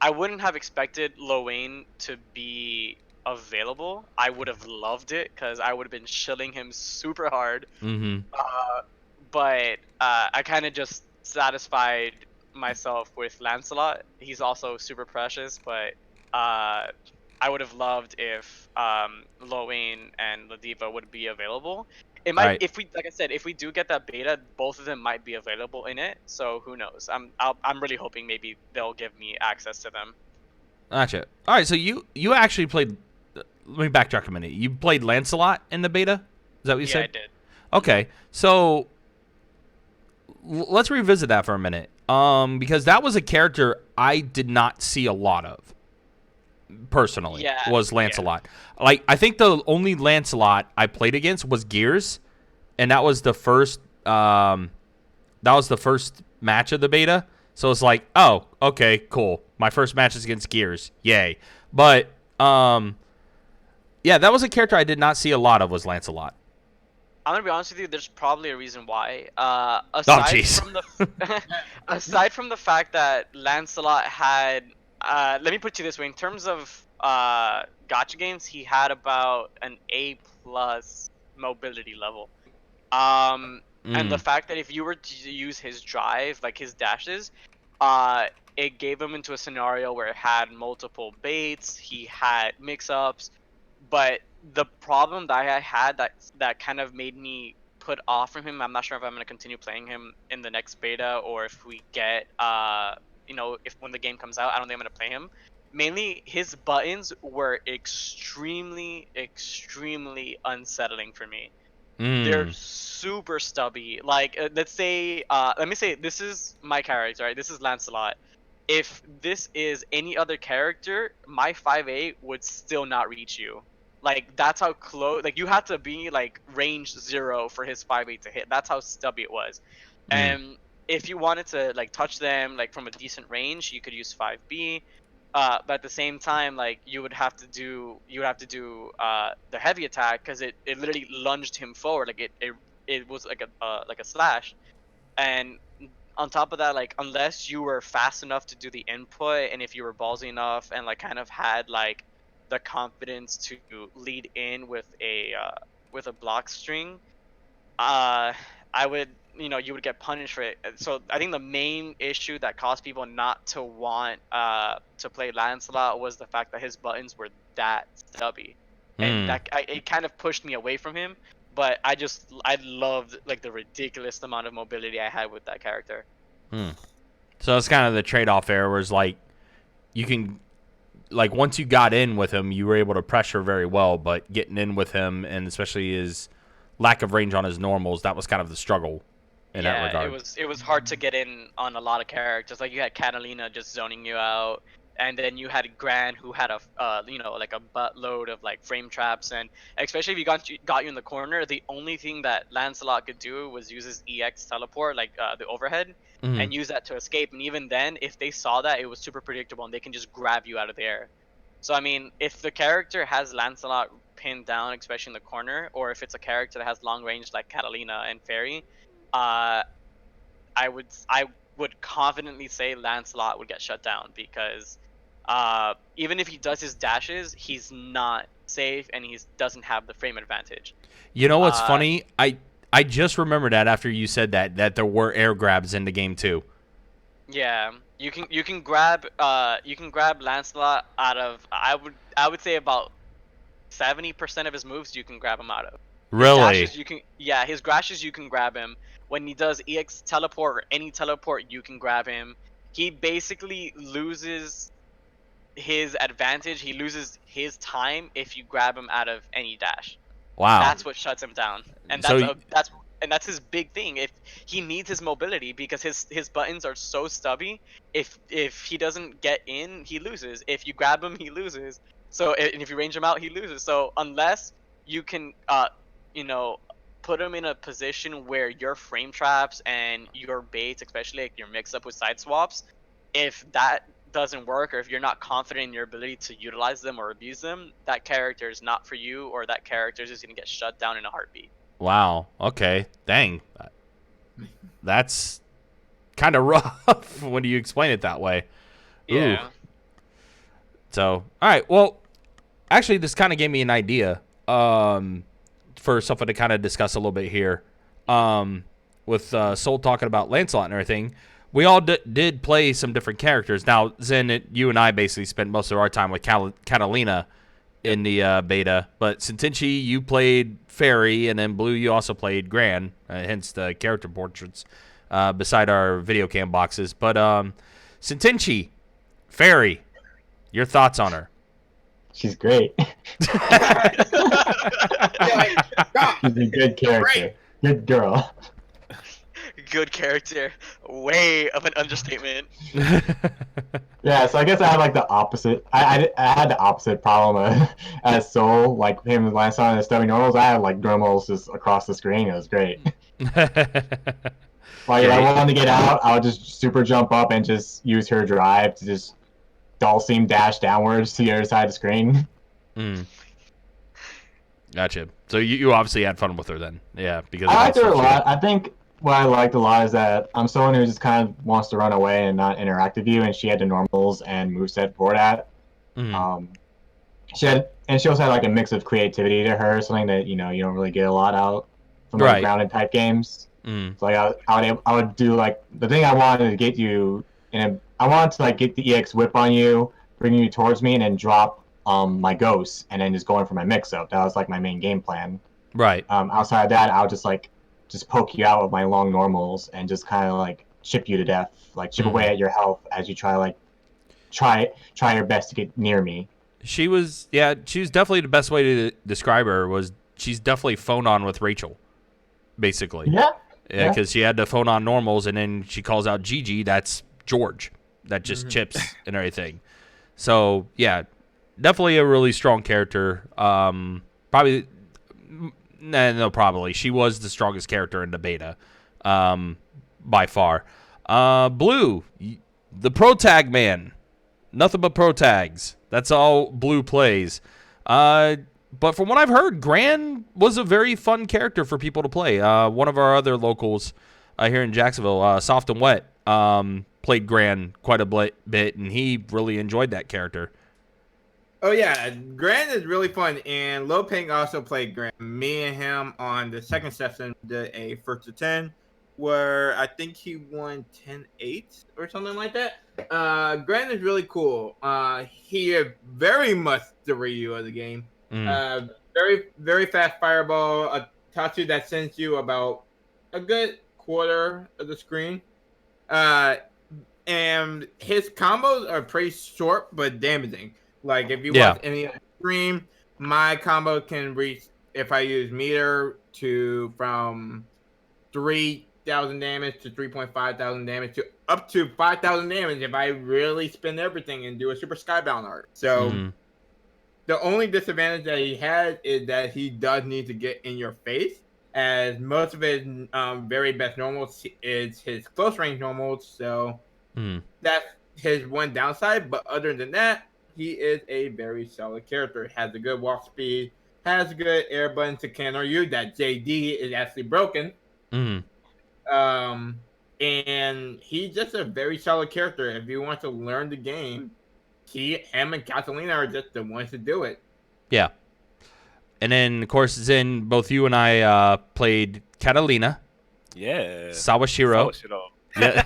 I wouldn't have expected Loain to be available. I would have loved it because I would have been shilling him super hard. But I kind of just satisfied myself with Lancelot. He's also super precious, but I would have loved if Loain and Ladiva would be available. It might, if we, like I said, if we do get that beta, both of them might be available in it. So who knows? I'm really hoping maybe they'll give me access to them. Gotcha. All right, so you actually played. Let me backtrack a minute. You played Lancelot in the beta? Is that what you said? Yeah, I did. Okay, so let's revisit that for a minute. Because that was a character I did not see a lot of. Personally, was Lancelot. Like, I think the only Lancelot I played against was Gears, and that was the first match of the beta. So it's like, oh, okay, cool. My first match is against Gears. Yay. But, yeah, that was a character I did not see a lot of, was Lancelot. I'm gonna be honest with you. There's probably a reason why. jeez. From the aside from the fact that Lancelot had, let me put it this way: in terms of gotcha games, he had about an A+ mobility level. And the fact that if you were to use his drive, like his dashes, it gave him into a scenario where it had multiple baits, he had mix-ups, but the problem that I had that kind of made me put off from him, I'm not sure if I'm going to continue playing him in the next beta or if we get, if when the game comes out, I don't think I'm going to play him. Mainly, his buttons were extremely, extremely unsettling for me. They're super stubby. Like, let me say, this is my character, right? This is Lancelot. If this is any other character, my 5A would still not reach you. Like, that's how close. Like, you had to be like range 0 for his 5A to hit. That's how stubby it was. And if you wanted to like touch them like from a decent range, you could use 5B. But at the same time, like you would have to do the heavy attack because it literally lunged him forward. Like it was like a slash. And on top of that, like unless you were fast enough to do the input, and if you were ballsy enough and like kind of had like the confidence to lead in with a block string, I would, you would get punished for it. So I think the main issue that caused people not to want to play Lancelot was the fact that his buttons were that stubby, and it kind of pushed me away from him. But I loved like the ridiculous amount of mobility I had with that character. So it's kind of the trade-off there, where it's like you can, like once you got in with him, you were able to pressure very well, but getting in with him and especially his lack of range on his normals, that was kind of the struggle in that regard. It was hard to get in on a lot of characters. Like you had Catalina just zoning you out, and then you had Gran who had a like a buttload of like frame traps, and especially if you got you in the corner, the only thing that Lancelot could do was use his EX teleport, like the overhead, and use that to escape. And even then, if they saw that, it was super predictable, and they can just grab you out of the air. So I mean, if the character has Lancelot pinned down, especially in the corner, or if it's a character that has long range like Catalina and Fairy, I would confidently say Lancelot would get shut down because even if he does his dashes, he's not safe and he doesn't have the frame advantage. You know what's funny? I just remembered that after you said that there were air grabs in the game too. Yeah, you can grab Lancelot out of I would say about 70% of his moves you can grab him out of. Really? His grashes you can grab him. When he does EX teleport or any teleport, you can grab him. He basically loses his advantage. He loses his time if you grab him out of any dash. Wow. That's what shuts him down. And that's his big thing. If he needs his mobility because his buttons are so stubby, if he doesn't get in, he loses. If you grab him, he loses. So and if you range him out, he loses. So unless you can put him in a position where your frame traps and your baits, especially like your mix up with side swaps, if that doesn't work or if you're not confident in your ability to utilize them or abuse them, that character is not for you, or that character is just going to get shut down in a heartbeat. Wow. Okay. Dang. That's kind of rough when you explain it that way. Yeah. Ooh. So, all right. Well, actually, this kind of gave me an idea for something to kind of discuss a little bit here. With Sol talking about Lancelot and everything, we all did play some different characters. Now, Zen, you and I basically spent most of our time with Catalina in the beta, but Tsuntenshi, you played Fairy, and then Blue, you also played Gran, hence the character portraits beside our video cam boxes. But Tsuntenshi, Fairy, your thoughts on her? She's great. She's a good character. Great. Good girl. Good character. Way of an understatement. Yeah, so I guess I had like the opposite. I had the opposite problem as Sol, like him and Lancelot and the stubby normals. I had like normals just across the screen. It was great. Like if I Yeah, wanted to get out, I would just super jump up and just use her drive to just Dalsim dash downwards to the other side of the screen. mm, gotcha. So you obviously had fun with her then, yeah, because of I that liked her stuff a she did. lot. I think what I liked a lot is that I'm someone who just kind of wants to run away and not interact with you, and she had the normals and moveset for that. Mm, Um, she also had like a mix of creativity to her, something that you don't really get a lot out from like right. grounded type games. Mm, So like I would do like the thing I wanted to get you I wanted to like get the EX whip on you, bring you towards me, and then drop my ghosts, and then just go in for my mix up. That was like my main game plan. right. Outside of that, I would just poke you out with my long normals and just kind of like chip you to death, like chip away Mm. at your health as you try your best to get near me. She was definitely the best way to describe her was she's definitely phone on with Rachel, basically. Yeah, Yeah, yeah. because she had to phone on normals, and then she calls out Gigi. That's George. That just Mhm. chips and everything. So yeah, definitely a really strong character. Probably, no, probably she was the strongest character in the beta, by far. Blue, the pro tag man. Nothing but pro tags. That's all Blue plays. But from what I've heard, Gran was a very fun character for people to play. One of our other locals here in Jacksonville, Soft and Wet, played Gran quite a bit, and he really enjoyed that character. Oh yeah, Grant is really fun, and Loping also played Grant. Me and him on the second session did a first to 10, where I think he won 10-8 or something like that. Grant is really cool. He is very much the Ryu of the game. Mm. Very very fast fireball, a Tatsu that sends you about a good quarter of the screen. Uh, and his combos are pretty short but damaging. Like if you Yeah. watch any stream, my combo can reach if I use meter to from 3,000 damage to 3,500 damage to up to 5,000 damage if I really spin everything and do a super skybound art. So Mm. the only disadvantage that he has is that he does need to get in your face, as most of his very best normals is his close range normals. So Mm. that's his one downside. But other than that, he is a very solid character. Has a good walk speed, has a good air button to counter you. That JD is actually broken. Mm. And he's just a very solid character. If you want to learn the game, him and Catalina are just the ones to do it. Yeah. And then, of course, Zen, both you and I played Catalina, Yeah. Sawashiro. Sawashiro. Yeah.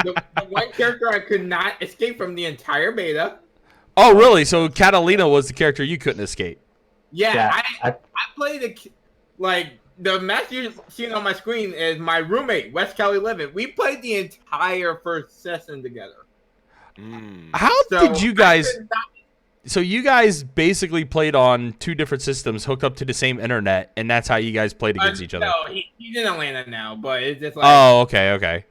The one character I could not escape from the entire beta. Oh, really? So Catalina was the character you couldn't escape. Yeah, Yeah, I played the match you're seeing on my screen is my roommate, West Cali Living. We played the entire first session together. How So did you I guys? could not- So you guys basically played on two different systems hooked up to the same internet, and that's how you guys played against each other. No, he's in Atlanta now, but it's just like Oh, okay.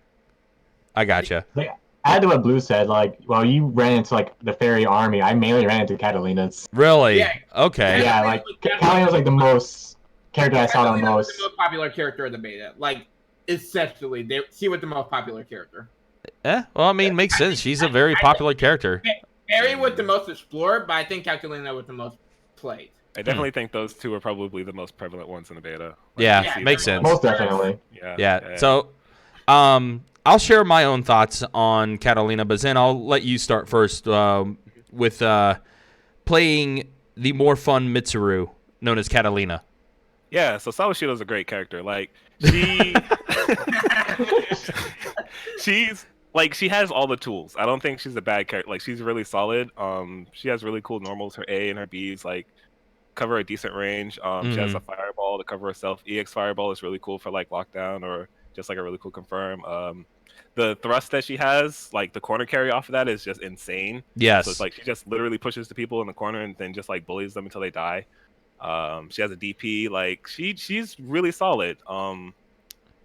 I gotcha. like, add to what Blue said. Like, well, you ran into like the fairy army. I mainly ran into Catalina's. Really? Yeah. Okay. Yeah, like Catalina was like the most character I saw the Catalina was most. the most popular character of the beta. Like, essentially, she was the most popular character. Well, I mean, makes sense. She's a very popular character. Fairy was the most explored, but I think Catalina was the most played. I definitely think those two are probably the most prevalent ones in the beta. Yeah, Yeah, makes they're sense. Most definitely. Yeah. So, I'll share my own thoughts on Catalina, but then I'll let you start first with playing the more fun Mitsuru, known as Catalina. Yeah, so Sawashiro's a great character. Like she she has all the tools. I don't think she's a bad character. Like she's really solid. She has really cool normals. Her A and her B's like cover a decent range. She has a fireball to cover herself. EX fireball is really cool for like lockdown or just like a really cool confirm. The thrust that she has, like the corner carry off of that is just insane. Yes. So it's like she just literally pushes the people in the corner and then just like bullies them until they die. She has a DP. Like she's really solid.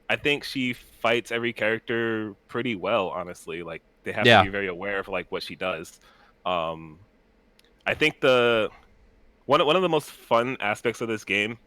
I think she fights every character pretty well, honestly. Like they have to be very aware of like what she does. I think one of the most fun aspects of this game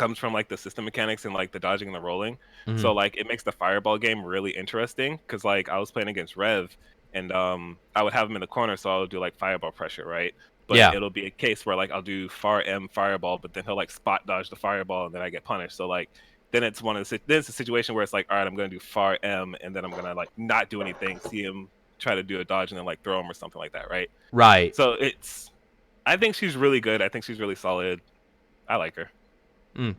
comes from like the system mechanics and like the dodging and the rolling. Mhm. So like it makes the fireball game really interesting because like I was playing against Rev and I would have him in the corner, so I'll do like fireball pressure, right? But Yeah. it'll be a case where like I'll do far M fireball, but then he'll like spot dodge the fireball and then I get punished. So like then it's then it's a situation where it's like, all right, I'm gonna do far M and then I'm gonna like not do anything, see him try to do a dodge and then like throw him or something like that, right? Right. So I think she's really good. I think she's really solid. I like her.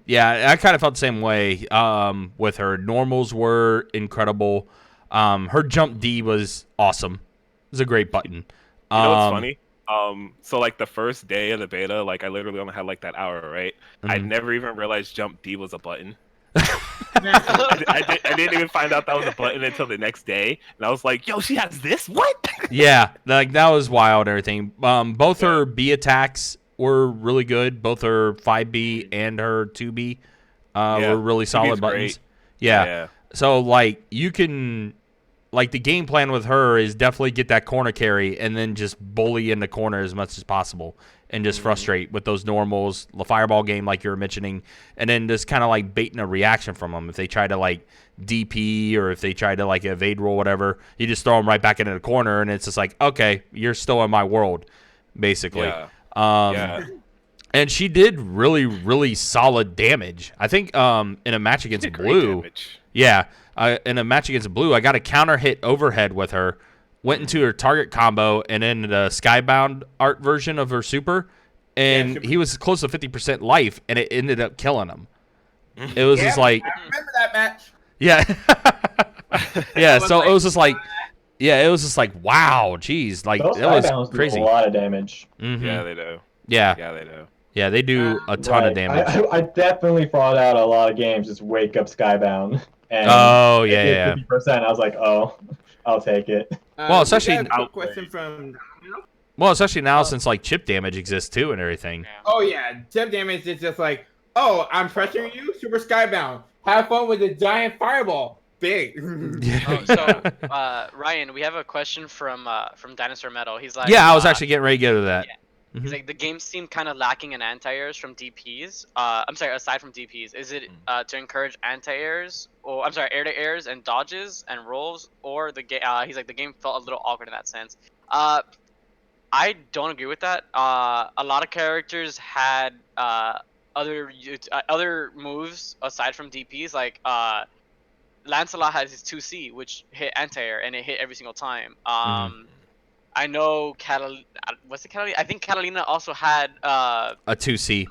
Yeah, I kind of felt the same way with her. Normals were incredible. Her jump D was awesome. It was a great button. You know what's funny? So like the first day of the beta, like I literally only had like that hour, right? I never even realized jump D was a button. I didn't even find out that was a button until the next day, and I was like, "Yo, she has this? What?" Yeah, like that was wild and everything. Both her B attacks were really good. Both her 5B and her 2B were really 2B is solid buttons. great. Yeah. So like you can, like the game plan with her is definitely get that corner carry and then just bully in the corner as much as possible and just frustrate with those normals, the fireball game like you were mentioning, and then just kind of like baiting a reaction from them. If they try to like DP or if they try to like evade roll, whatever, you just throw them right back into the corner and it's just like, okay, you're still in my world, basically. Yeah. And she did really, really solid damage. I think in a match against Blue, in a match against Blue, I got a counter hit overhead with her, went into her target combo, and then the Skybound art version of her super, and he was close to 50% life, and it ended up killing him. It was just like, I remember that match. yeah, yeah. So it was just like, it was just like, wow, geez, like Those it was Skybounds crazy. do a lot of damage. Yeah, they do. Yeah, they do. Yeah, they do a ton of damage. I definitely fought out a lot of games just wake up Skybound. And Oh, yeah. 50%, I was like, oh, I'll take it. Well, especially we got a quick question from. Well, especially now since like chip damage exists too and everything. Oh yeah, chip damage is just like, oh, I'm pressuring you, super Skybound. Have fun with the giant fireball. Big. Ryan, we have a question from Dinosaur Metal. He's like, yeah, I was actually getting ready to get to that. Yeah. He's like, the game seemed kind of lacking in anti-airs from DPs. I'm sorry, aside from DPs, is it to encourage anti-airs, or I'm sorry, air-to-airs and dodges and rolls, or the game? He's like, the game felt a little awkward in that sense. I don't agree with that. A lot of characters had other moves aside from DPs, like Lancelot has his 2C, which hit anti-air, and it hit every single time. I know what's it, Catalina? I think Catalina also had a 2C.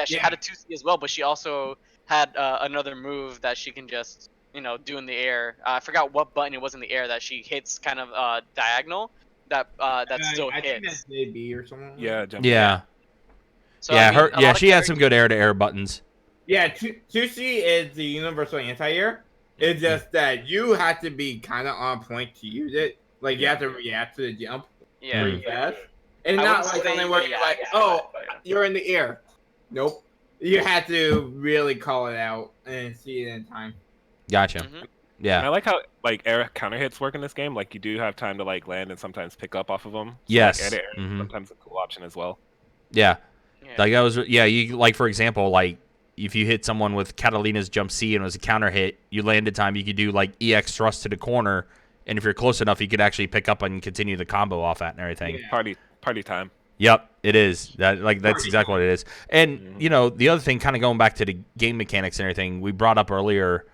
She had a 2C as well, but she also had another move that she can just do in the air. I forgot what button it was in the air that she hits kind of diagonal that still I think hits. that's JB or something. Yeah, jump. Yeah. So, yeah, I mean, she had some good air-to-air buttons. Yeah, 2C is the universal anti-air. It's just that you have to be kind of on point to use it. Like, you have to react to the jump pretty fast. And not like something where you're like, you're in the air. Nope. You have to really call it out and see it in time. Gotcha. Yeah. And I like how like air counter hits work in this game. Like you do have time to like land and sometimes pick up off of them. So, yes. Like, air to air is sometimes a cool option as well. Yeah. Like that was you like, for example, like if you hit someone with Catalina's jump C and it was a counter hit, you landed time, you could do like EX thrust to the corner, and if you're close enough, you could actually pick up and continue the combo off that and everything. Yeah. Party time. Yep, it is. That's exactly what it is. And the other thing, kind of going back to the game mechanics and everything, we brought up earlier,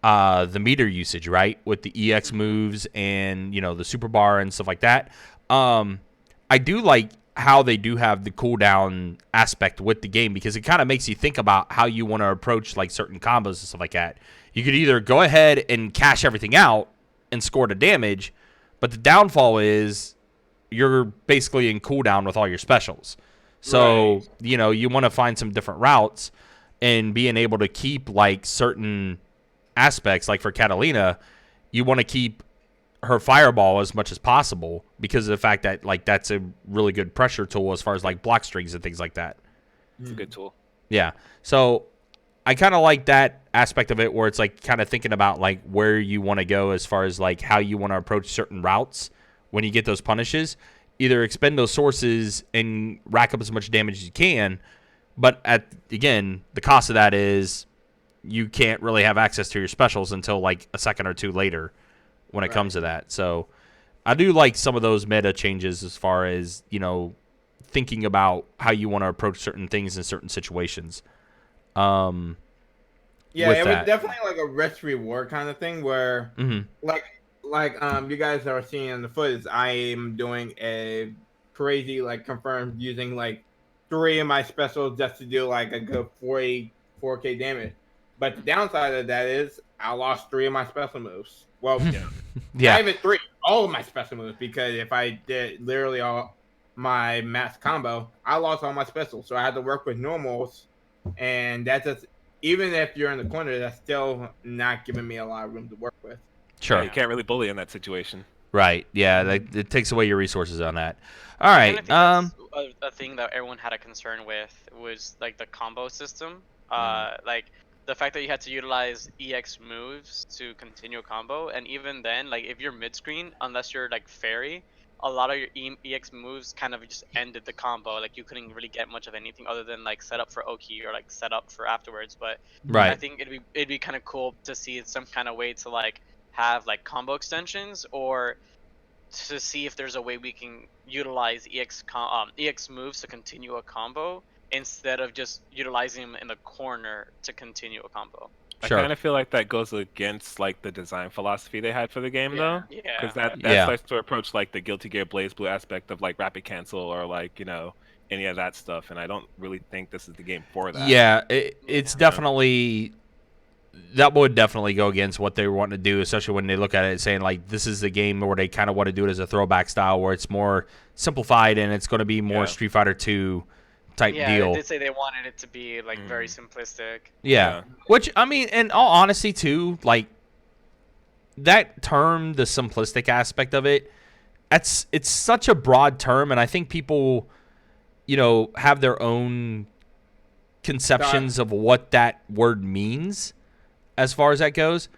the meter usage, right, with the EX moves and the super bar and stuff like that. I do like how they do have the cooldown aspect with the game, because it kind of makes you think about how you want to approach like certain combos and stuff like that. You could either go ahead and cash everything out and score the damage, but the downfall is you're basically in cooldown with all your specials. So, you want to find some different routes, and being able to keep like certain aspects, like for Catalina, you want to keep her fireball as much as possible because of the fact that like that's a really good pressure tool as far as like block strings and things like that. It's a good tool. Yeah. So I kind of like that aspect of it, where it's like kind of thinking about like where you want to go as far as like how you want to approach certain routes when you get those punishes. Either expend those sources and rack up as much damage as you can, But again, the cost of that is you can't really have access to your specials until like a second or two later when it comes to that. So I do like some of those meta changes as far as, thinking about how you want to approach certain things in certain situations. Yeah, it was that. definitely like a risk reward kind of thing where, Mhm. like you guys are seeing in the footage, I am doing a crazy like confirmed using like 3 of my specials just to do like a good 4K damage. But the downside of that is I lost 3 of my special moves. Well, Yeah. not even 3, all of my special moves, because if I did literally all my max combo, I lost all my specials, so I had to work with normals, and that's just, even if you're in the corner, that's still not giving me a lot of room to work with. Sure. Yeah, you can't really bully in that situation. Right. Yeah, it takes away your resources on that. All right. And I think that's a thing that everyone had a concern with was like the combo system. Like the fact that you had to utilize EX moves to continue a combo, and even then, like if you're mid screen, unless you're like fairy, a lot of your EX moves kind of just ended the combo. Like you couldn't really get much of anything other than like set up for Oki or like set up for afterwards. But I Right. think it'd be kind of cool to see some kind of way to like have like combo extensions, or to see if there's a way we can utilize EX moves to continue a combo instead of just utilizing them in the corner to continue a combo. Sure. I kind of feel like that goes against like the design philosophy they had for the game, though. Yeah. Because that Yeah. starts to approach like the Guilty Gear BlazBlue aspect of like rapid cancel or like any of that stuff, and I don't really think this is the game for that. Yeah, it's definitely, that would definitely go against what they want to do, especially when they look at it saying like this is the game where they kind of want to do it as a throwback style where it's more simplified and it's going to be more Street Fighter 2 type Yeah, deal. they did say they wanted it to be like very simplistic. Yeah. Which, I mean, in all honesty too, like that term, the simplistic aspect of it, it's such a broad term, and I think people, have their own conceptions of what that word means as far as that goes.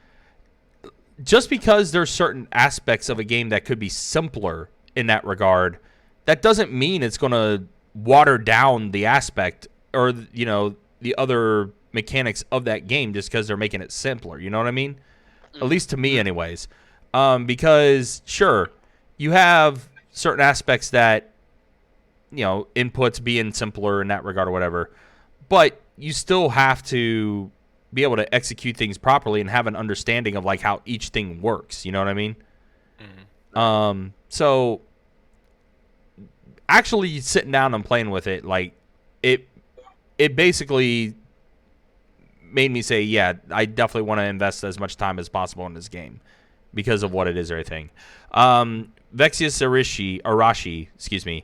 Just because there's certain aspects of a game that could be simpler in that regard, that doesn't mean it's going to water down the aspect or, the other mechanics of that game just because they're making it simpler. You know what I mean? At least to me anyways. Because, sure, you have certain aspects that, inputs being simpler in that regard or whatever, but you still have to be able to execute things properly and have an understanding of like how each thing works. You know what I mean? So actually sitting down and playing with it, like it basically made me say, yeah, I definitely want to invest as much time as possible in this game because of what it is or everything. Vexius Arashi,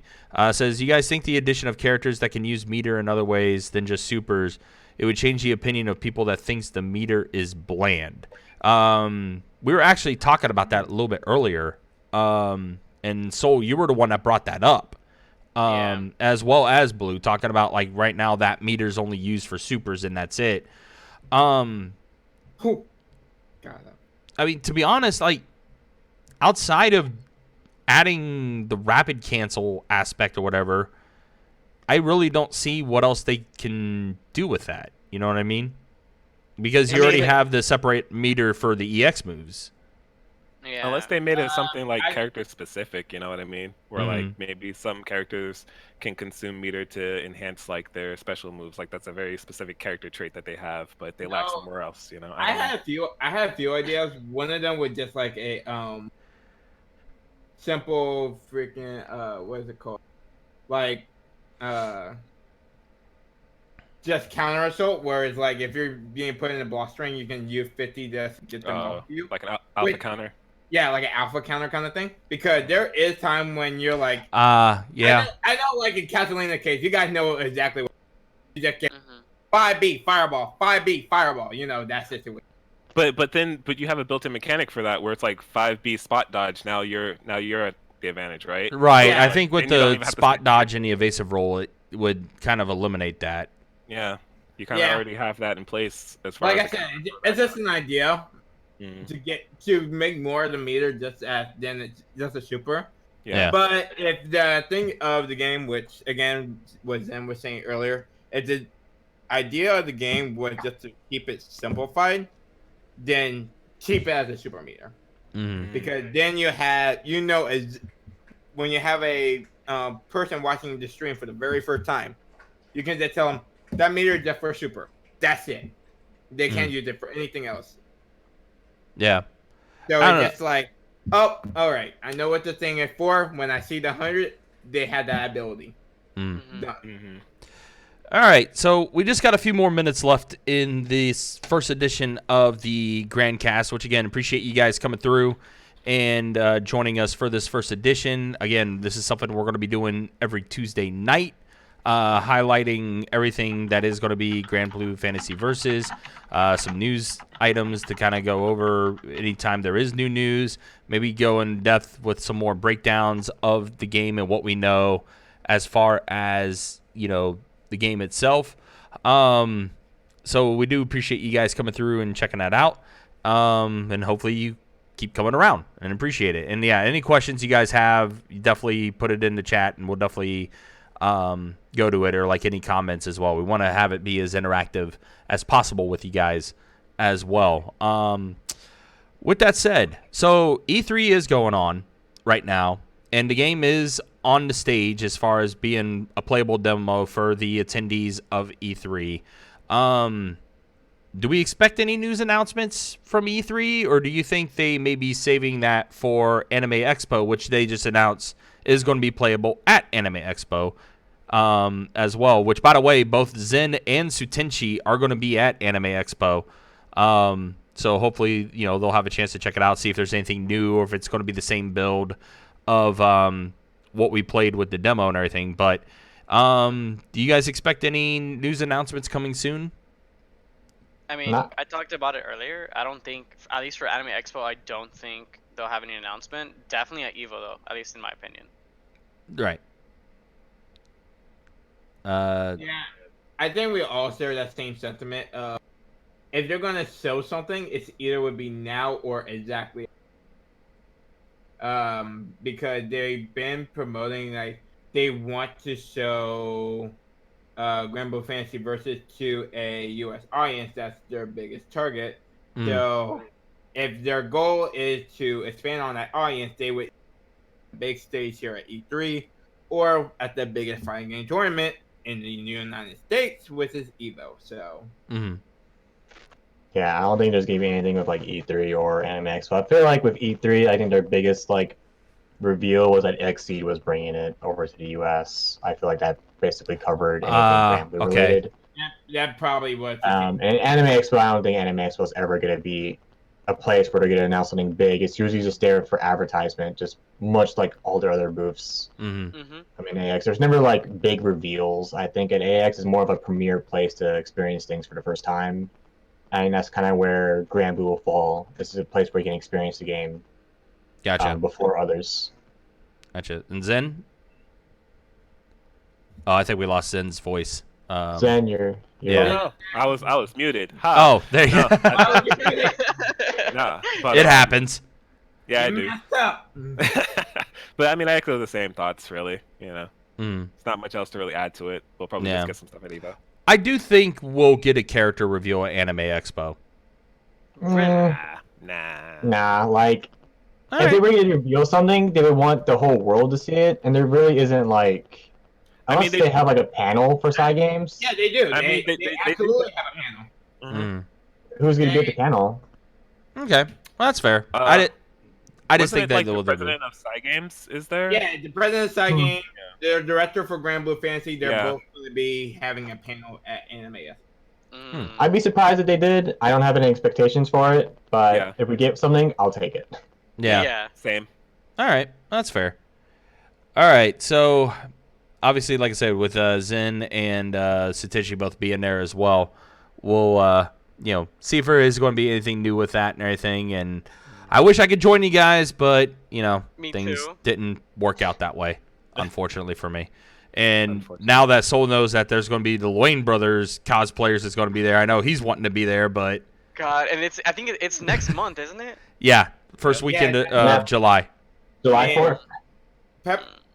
says, you guys think the addition of characters that can use meter in other ways than just supers, it would change the opinion of people that thinks the meter is bland? We were actually talking about that a little bit earlier. And Sol, you were the one that brought that up. As well as Blue, talking about like right now that meter's only used for supers and that's it. I mean, to be honest, like outside of adding the rapid cancel aspect or whatever, I really don't see what else they can do with that. You know what I mean? Because you already have the separate meter for the EX moves. Yeah. Unless they made it something like character specific, you know what I mean? Where like maybe some characters can consume meter to enhance like their special moves. Like that's a very specific character trait that they have, but they lack somewhere else, I had a few ideas. One of them was just like a simple freaking what is it called? Like just counter assault, whereas like if you're being put in a block string, you can use 50 to get them off you. Like an alpha counter. Yeah, like an alpha counter kind of thing. Because there is time when you're like, yeah. I know, like in Catalina case, you guys know exactly what you just get. 5B fireball, 5B fireball. That situation. But you have a built-in mechanic for that where it's like 5B spot dodge. Now you're at the advantage, right? Right. Yeah, I think with the spot dodge and the evasive roll, it would kind of eliminate that. Yeah. You kind of already have that in place as far as I said, it's just an idea. To make more of the meter just just a super. Yeah. But if the thing of the game, which again was Zen was saying earlier, if the idea of the game was just to keep it simplified, then keep it as a super meter. Because then you have, when you have a person watching the stream for the very first time, you can just tell them that meter is just for super. That's it. They can't use it for anything else. Yeah. So I don't it's just like, oh, all right, I know what the thing is for. When I see the 100, they had that ability. Done. All right, so we just got a few more minutes left in this first edition of the GranCast, which, again, appreciate you guys coming through and joining us for this first edition. Again, this is something we're going to be doing every Tuesday night, highlighting everything that is going to be Granblue Fantasy Versus, some news items to kind of go over anytime there is new news, maybe go in depth with some more breakdowns of the game and what we know as far as, the game itself. So we do appreciate you guys coming through and checking that out. And hopefully you keep coming around and appreciate it. And yeah, any questions you guys have, you definitely put it in the chat and we'll definitely go to it, or like any comments as well. We want to have it be as interactive as possible with you guys as well. With that said, so E3 is going on right now, and the game is on the stage as far as being a playable demo for the attendees of E3. Do we expect any news announcements from E3, or do you think they may be saving that for Anime Expo, which they just announced is going to be playable at Anime Expo as well, which, by the way, both Zen and Tsuntenshi are going to be at Anime Expo. So hopefully, they'll have a chance to check it out, see if there's anything new or if it's going to be the same build of what we played with the demo and everything. But do you guys expect any news announcements coming soon? I mean, I talked about it earlier. I don't think, at least for Anime Expo, I don't think they'll have any announcement. Definitely at EVO, though, at least in my opinion. Right. Yeah, I think we all share that same sentiment. If they're gonna show something, it's either would be now or exactly. Because they've been promoting, like, they want to show Granblue Fantasy Versus to a U.S. audience. That's their biggest target. So if their goal is to expand on that audience, they would big stage here at E3 or at the biggest fighting game tournament in the United States, which is EVO. So Yeah, I don't think there's gonna be anything with like E3 or Anime Expo. I feel like with E3, I think their biggest reveal was that Xseed was bringing it over to the US. I feel like that basically covered anything Granblue related. That probably was. And Anime Expo, I don't think Anime Expo is ever gonna be a place where they're gonna announce something big. It's usually just there for advertisement, just much like all their other booths. I mean, AX, there's never big reveals. I think at AX is more of a premier place to experience things for the first time. I think that's kind of where Granblue will fall. This is a place where you can experience the game. Gotcha. Before others. Gotcha. And Zen? Oh, I think we lost Zen's voice. Zen, you're No, I was muted. Ha. Oh, there you go. Nah, It happens. Yeah, I do. Messed up. But I mean, I echo the same thoughts, really. It's not much else to really add to it. We'll probably just get some stuff at EVO. I do think we'll get a character reveal at Anime Expo. Nah. If they were going to reveal something, they would want the whole world to see it, and there really isn't unless they have a panel for side games. Yeah, they do. They absolutely have a panel. Who's going to be at the panel? Okay, well, that's fair. I just think that the president of Side Games is there. Yeah, the president of Side Games, their director for Granblue Fantasy, they're both going to be having a panel at Anime. I'd be surprised if they did. I don't have any expectations for it, but if we get something, I'll take it. Yeah. Same. All right, that's fair. All right, so obviously, like I said, with Zen and Tsuntenshi both being there as well, we'll see if there is going to be anything new with that and everything. And I wish I could join you guys, but things didn't work out that way, unfortunately for me. And now that Sol knows that there's going to be the Wayne Brothers cosplayers that's going to be there, I know he's wanting to be there, but God, and I think it's next month, isn't it? Yeah, first weekend of July. July 4th.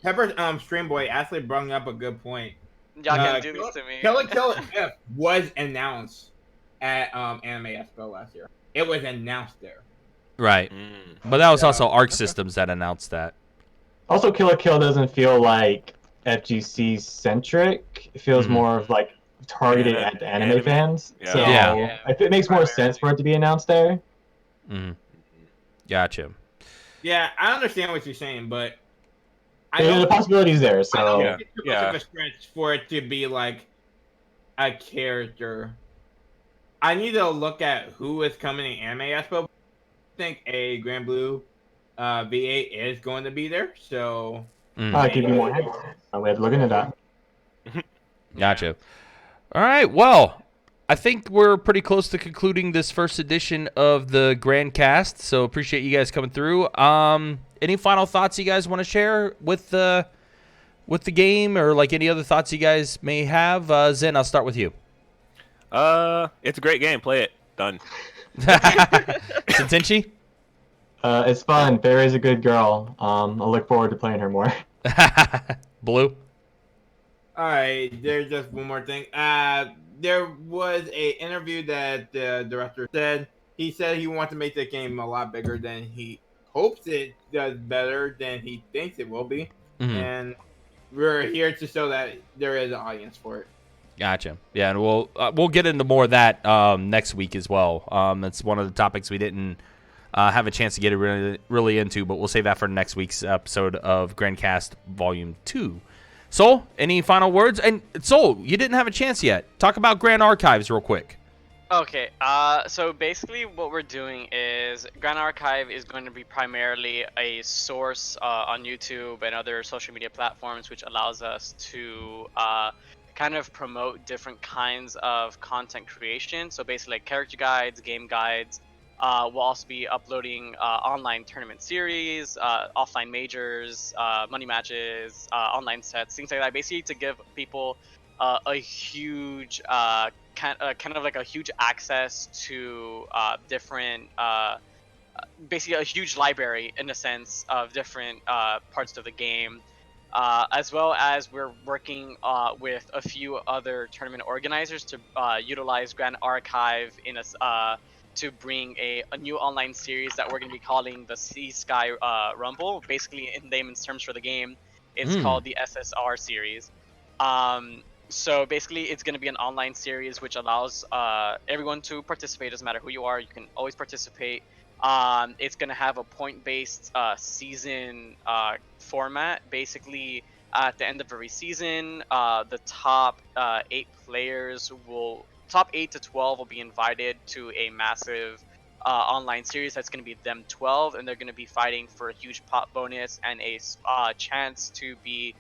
Pepper Streamboy actually brought up a good point. Y'all can do this to me. Kill la Kill F was announced at Anime Expo last year. It was announced there. Right. But that was also Arc Systems that announced that. Also, Kill la Kill doesn't feel like FGC centric. It feels more of like targeted at the anime fans. Yeah. So Yeah. it makes more sense for it to be announced there. Gotcha. Yeah, I understand what you're saying, but The possibility's there. I So don't think it's too much of a stretch for it to be like a character. I need to look at who is coming in Anime Expo. I think a Granblue V8 is going to be there, so I'll give you more hints. We have to look into that. Gotcha. All right. Well, I think we're pretty close to concluding this first edition of the GranCast. So appreciate you guys coming through. Any final thoughts you guys want to share with the game, or like any other thoughts you guys may have? Zen, I'll start with you. It's a great game. Play it. Done. Tsuntenshi? It's fun. Barry's a good girl. I look forward to playing her more. Blue? all right, there's just one more thing. There was a interview that the director said. He said he wants to make the game a lot bigger than he hopes it does, better than he thinks it will be. And we're here to show that there is an audience for it. Gotcha. Yeah, and we'll get into more of that next week as well. That's one of the topics we didn't have a chance to get really into, but we'll save that for next week's episode of GranCast Volume 2. Sol, any final words? And Sol, you didn't have a chance yet. Talk about Grand Archives real quick. Okay, so basically what we're doing is Grand Archive is going to be primarily a source on YouTube and other social media platforms, which allows us to kind of promote different kinds of content creation. So basically like character guides, game guides. We'll also be uploading online tournament series, offline majors, money matches, online sets, things like that. Basically to give people a huge kind of like a huge access to different basically a huge library in a sense of different parts of the game, as well as we're working with a few other tournament organizers to utilize Grand Archive in a to bring a new online series that we're going to be calling the Sea Sky Rumble. Basically in layman's terms for the game, it's called the SSR series. So basically, it's going to be an online series which allows everyone to participate. Doesn't matter who you are, you can always participate. It's going to have a point-based season format. Basically, at the end of every season, the top 8 to 12 will be invited to a massive online series that's going to be them 12, and they're going to be fighting for a huge pot bonus and a chance to be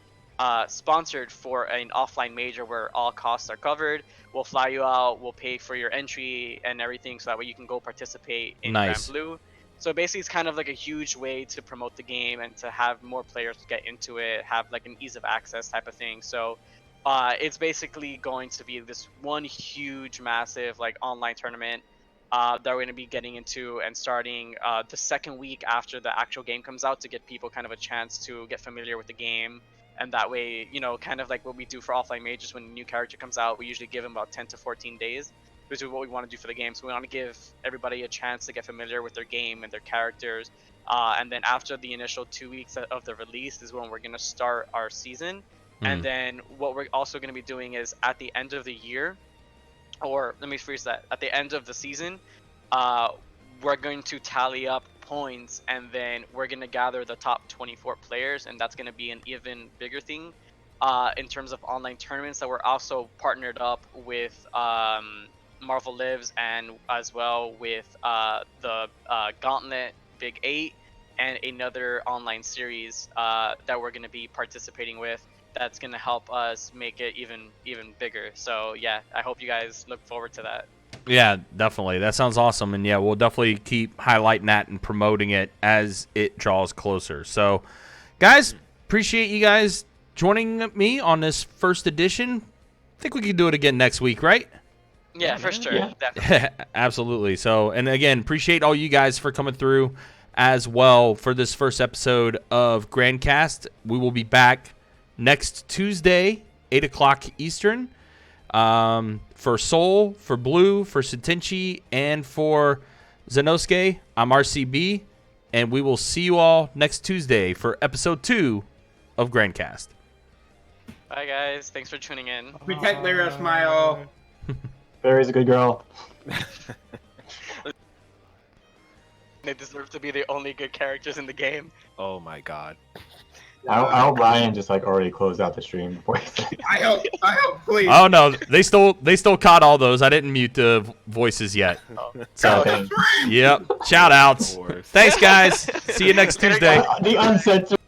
sponsored for an offline major where all costs are covered. We'll fly you out, we'll pay for your entry and everything, so that way you can go participate in Granblue. So basically it's kind of like a huge way to promote the game and to have more players get into it, have like an ease of access type of thing. So it's basically going to be this one huge massive like online tournament that we're going to be getting into and starting the second week after the actual game comes out, to get people kind of a chance to get familiar with the game. And that way, you know, kind of like what we do for offline majors when a new character comes out, we usually give them about 10 to 14 days, which is what we want to do for the game. So we want to give everybody a chance to get familiar with their game and their characters. And then after the initial 2 weeks of the release is when we're going to start our season. And then what we're also going to be doing is at the end of the year, or let me phrase that, at the end of the season, we're going to tally up points, and then we're going to gather the top 24 players, and that's going to be an even bigger thing in terms of online tournaments. That we're also partnered up with Marvel Lives, and as well with the Gauntlet Big 8 and another online series that we're going to be participating with. That's going to help us make it even bigger. So yeah, I hope you guys look forward to that. Yeah, definitely. That sounds awesome. And yeah, we'll definitely keep highlighting that and promoting it as it draws closer. So guys, appreciate you guys joining me on this first edition. I think we can do it again next week, right? Yeah, for sure. Yeah. Definitely. Absolutely. So, and again, appreciate all you guys for coming through as well for this first episode of GranCast. We will be back next Tuesday, 8 o'clock Eastern. For Sol, for Blue, for Tsuntenshi, and for Zenosuke, I'm RCB, and we will see you all next Tuesday for episode 2 of GranCast. Bye, guys. Thanks for tuning in. Protect Lyra, smile. Barry's a good girl. They deserve to be the only good characters in the game. Oh my god. I hope Ryan just like already closed out the stream before he said it. I hope, please. Oh no, they still caught all those. I didn't mute the voices yet. So, Okay. yep. Shout outs. Thanks, guys. See you next Tuesday. The uncensored.